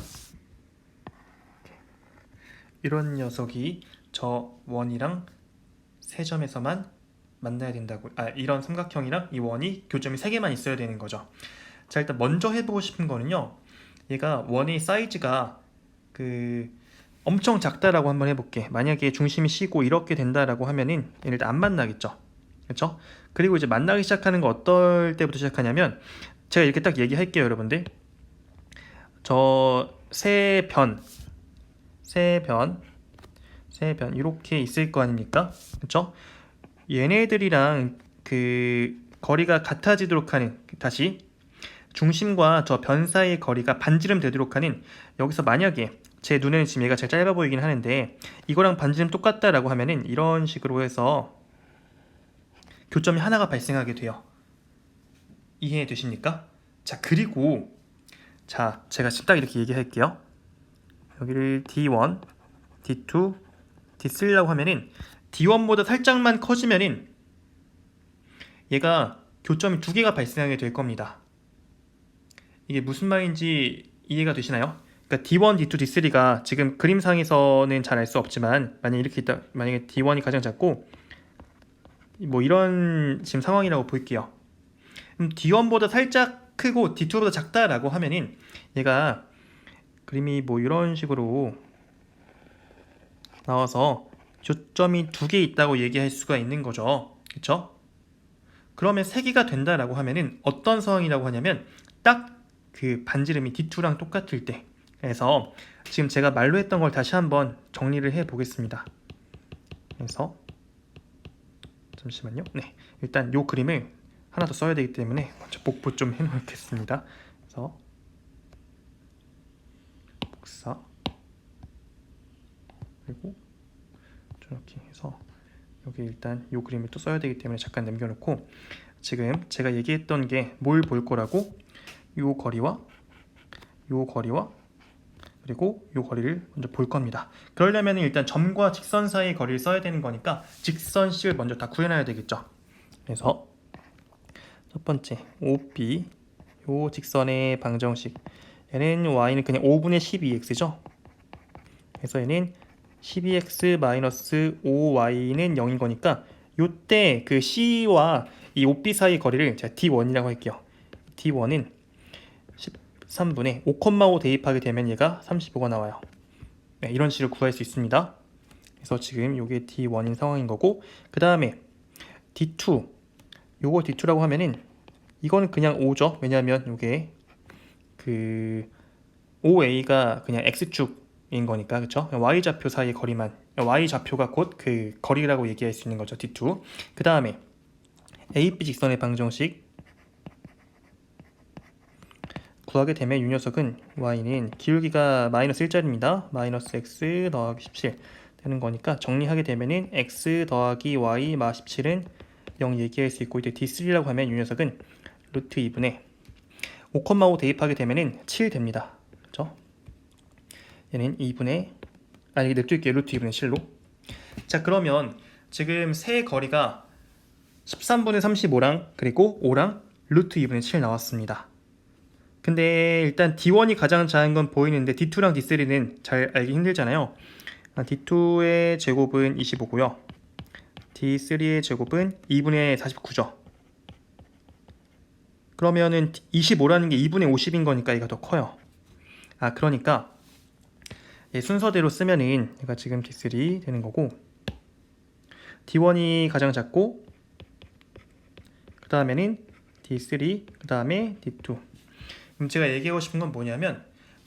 이런 녀석이 저 원이랑 세 점에서만 만나야 된다고, 이런 삼각형이랑 이 원이 교점이 3개만 있어야 되는 거죠. 자, 일단 먼저 해보고 싶은 거는요, 얘가 원의 사이즈가 엄청 작다라고 한번 해볼게. 만약에 중심이 C고 이렇게 된다라고 하면은 얘를 안 만나겠죠. 그렇죠? 그리고 이제 만나기 시작하는 거 어떨 때부터 시작하냐면, 제가 이렇게 딱 얘기할게요, 여러분들. 저 세 변 이렇게 있을 거 아닙니까? 그렇죠? 얘네들이랑 그 거리가 같아지도록 하는, 다시 중심과 저 변 사이의 거리가 반지름 되도록 하는, 여기서 만약에 제 눈에는 지금 얘가 제일 짧아 보이긴 하는데 이거랑 반지름 똑같다라고 하면은 이런 식으로 해서 교점이 하나가 발생하게 돼요. 이해 되십니까? 자, 그리고 제가 지금 딱 이렇게 얘기할게요. 여기를 D1, D2, D3라고 하면은 D1보다 살짝만 커지면은 얘가 교점이 2개가 발생하게 될 겁니다. 이게 무슨 말인지 이해가 되시나요? 그러니까 D1, D2, D3가 지금 그림상에서는 잘 알 수 없지만 만약에 이렇게 있다, 만약에 D1이 가장 작고 뭐 이런 지금 상황이라고 볼게요. 그럼 D1보다 살짝 크고 D2보다 작다라고 하면은 얘가 그림이 뭐 이런 식으로 나와서 교점이 2개 있다고 얘기할 수가 있는 거죠. 그쵸? 그러면 3개가 된다라고 하면은 어떤 상황이라고 하냐면 딱 그 반지름이 D2랑 똑같을 때, 그래서 지금 제가 말로 했던 걸 다시 한번 정리를 해 보겠습니다. 그래서 잠시만요. 네, 일단 요 그림을 하나 더 써야 되기 때문에 먼저 복부 좀 해놓겠습니다. 그래서 복사, 그리고 이렇게 해서 여기 일단 요 그림을 또 써야 되기 때문에 잠깐 남겨놓고, 지금 제가 얘기했던 게 뭘 볼 거라고, 요 거리와 요 거리와 그리고 요 거리를 먼저 볼 겁니다. 그러려면 일단 점과 직선 사이의 거리를 써야 되는 거니까 직선식을 먼저 다 구해놔야 되겠죠. 그래서 첫 번째 OP, 요 직선의 방정식, 얘는 y는 그냥 5분의 12x죠. 그래서 얘는 12x-5y는 0인 거니까 요때 그 C와 이 OP 사이 거리를 제가 D1이라고 할게요. D1은 13분의 5,5 대입하게 되면 얘가 35가 나와요. 네, 이런 식으로 구할 수 있습니다. 그래서 지금 요게 D1인 상황인 거고, 그 다음에 D2, 요거 D2라고 하면은 이거는 그냥 5죠. 왜냐하면 요게 그 5a가 그냥 x축인 거니까, 그쵸? y좌표 사이의 거리만, y좌표가 곧 그 거리라고 얘기할 수 있는 거죠. D2. 그 다음에 AB 직선의 방정식 구하게 되면 이 녀석은 y는 기울기가 마이너스 1짜리입니다. 마이너스 x 더하기 17 되는 거니까 정리하게 되면은 x 더하기 y 마 17은 0 얘기할 수 있고, 이제 D3라고 하면 이 녀석은 루트 2분의 5,5 대입하게 되면은 7 됩니다. 그렇죠? 얘는 2분의, 아니 냅둘게요. 루트 2분의 7로. 자, 그러면 지금 세 거리가 13분의 35랑 그리고 5랑 루트 2분의 7 나왔습니다. 근데 일단 D1이 가장 작은 건 보이는데 D2랑 D3는 잘 알기 힘들잖아요. D2의 제곱은 25고요. D3의 제곱은 2분의 49죠. 그러면은 25라는 게 2분의 50인 거니까 얘가 더 커요. 그러니까 순서대로 쓰면은 얘가 지금 D3 되는 거고, D1이 가장 작고, 그 다음에는 D3, 그 다음에 D2. 그럼 제가 얘기하고 싶은 건 뭐냐면,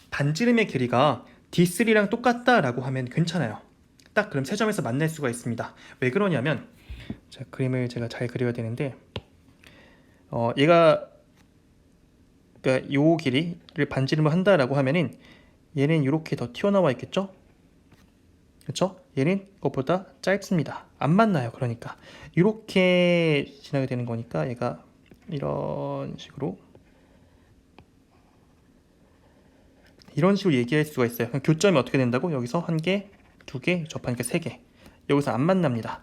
반지름의 길이가 D3랑 똑같다라고 하면 괜찮아요. 딱 그럼 세 점에서 만날 수가 있습니다. 왜 그러냐면, 자, 그림을 제가 잘 그려야 되는데, 얘가 그러니까 요 길이를 반지름을 한다라고 하면은 얘는 이렇게 더 튀어나와 있겠죠? 그렇죠? 얘는 그것보다 짧습니다. 안 만나요. 그러니까 이렇게 지나게 되는 거니까 얘가 이런 식으로 얘기할 수가 있어요. 그럼 교점이 어떻게 된다고? 여기서 한 개, 두 개 접하니까 세 개. 여기서 안 만납니다.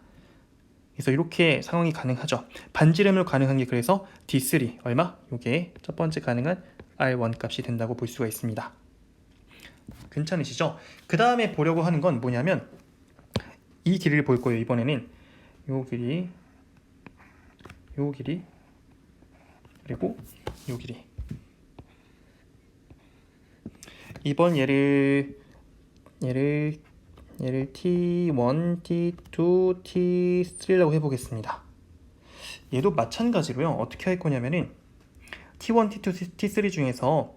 그래서 이렇게 상황이 가능하죠. 반지름을 가능한 게 그래서 D3 얼마? 요게 첫 번째 가능한 R1 값이 된다고 볼 수가 있습니다. 괜찮으시죠? 그 다음에 보려고 하는 건 뭐냐면 이 길이를 볼 거예요. 이번에는 요 길이, 요 길이, 그리고 요 길이. 이번 얘를 T1, T2, T3라고 해보겠습니다. 얘도 마찬가지로요. 어떻게 할 거냐면은 T1, T2, T3 중에서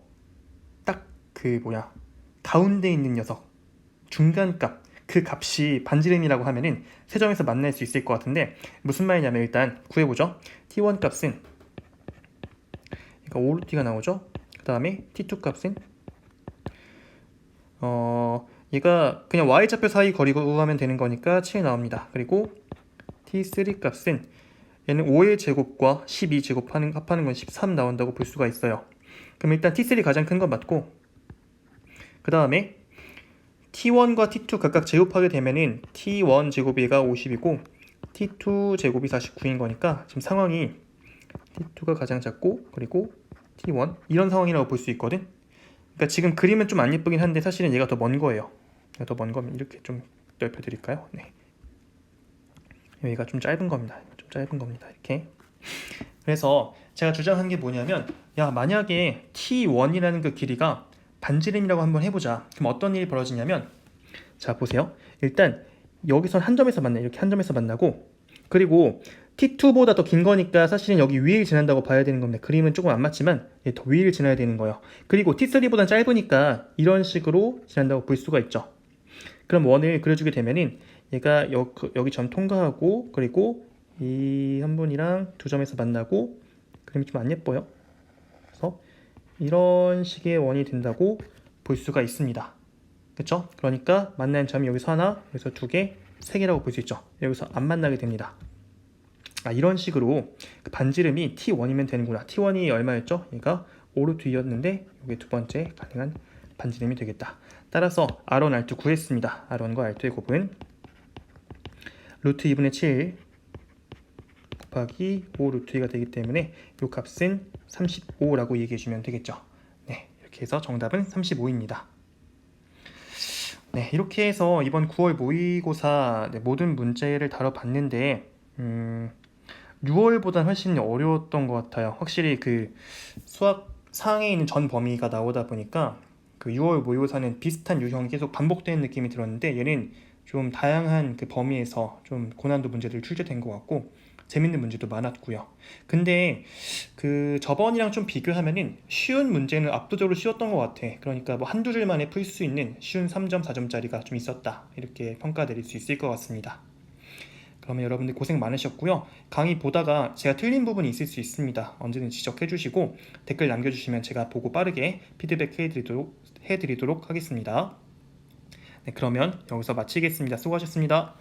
딱 그 가운데 있는 녀석, 중간값, 그 값이 반지름이라고 하면은 세 점에서 만날 수 있을 것 같은데, 무슨 말이냐면 일단 구해보죠. T1 값은 그러니까 5루트가 나오죠. 그 다음에 T2 값은 얘가 그냥 y좌표 사이 거리 구하면 되는 거니까 7 나옵니다. 그리고 T3 값은 얘는 5의 제곱과 12 제곱 합하는 건 13 나온다고 볼 수가 있어요. 그럼 일단 T3 가장 큰 건 맞고, 그 다음에 T1과 T2 각각 제곱하게 되면은 T1 제곱이 얘가 50이고 T2 제곱이 49인 거니까 지금 상황이 T2가 가장 작고 그리고 T1 이런 상황이라고 볼 수 있거든. 그러니까 지금 그림은 좀 안 예쁘긴 한데 사실은 얘가 더 먼 거예요. 얘가 더 먼 거면 이렇게 좀 넓혀 드릴까요? 네. 얘가 좀 짧은 겁니다. 이렇게. 그래서 제가 주장한 게 뭐냐면, 만약에 T1이라는 그 길이가 반지름이라고 한번 해보자. 그럼 어떤 일이 벌어지냐면, 자 보세요. 일단 여기선 한 점에서 만나요. 이렇게 한 점에서 만나고, 그리고 T2보다 더 긴 거니까 사실은 여기 위를 지난다고 봐야 되는 겁니다. 그림은 조금 안 맞지만 더 위를 지나야 되는 거예요. 그리고 T3보다 짧으니까 이런 식으로 지난다고 볼 수가 있죠. 그럼 원을 그려주게 되면은 얘가 여기 점 통과하고 그리고 이 한 분이랑 두 점에서 만나고 그림이 좀 안 예뻐요. 그래서 이런 식의 원이 된다고 볼 수가 있습니다. 그쵸? 그러니까 만나는 점이 여기서 하나, 여기서 두 개, 세 개라고 볼 수 있죠. 여기서 안 만나게 됩니다. 이런 식으로 그 반지름이 T1이면 되는구나. T1이 얼마였죠? 얘가 5루트 2였는데 이게 두 번째 가능한 반지름이 되겠다. 따라서 R1, R2 구했습니다. R1과 R2의 곱은 루트 2분의 7 곱하기 5 루트 2가 되기 때문에 이 값은 35라고 얘기해 주면 되겠죠. 네, 이렇게 해서 정답은 35입니다. 네, 이렇게 해서 이번 9월 모의고사 모든 문제를 다뤄봤는데 6월보다는 훨씬 어려웠던 것 같아요. 확실히 그 수학 상에 있는 전 범위가 나오다 보니까 그 6월 모의고사는 비슷한 유형이 계속 반복되는 느낌이 들었는데 얘는 좀 다양한 그 범위에서 좀 고난도 문제들이 출제된 것 같고 재밌는 문제도 많았고요. 근데 그 저번이랑 좀 비교하면은 쉬운 문제는 압도적으로 쉬웠던 것 같아. 그러니까 뭐 한두 줄 만에 풀 수 있는 쉬운 3점, 4점짜리가 좀 있었다. 이렇게 평가 내릴 수 있을 것 같습니다. 그러면 여러분들 고생 많으셨고요. 강의 보다가 제가 틀린 부분이 있을 수 있습니다. 언제든 지적해 주시고 댓글 남겨주시면 제가 보고 빠르게 피드백 해드리도록 하겠습니다. 네, 그러면 여기서 마치겠습니다. 수고하셨습니다.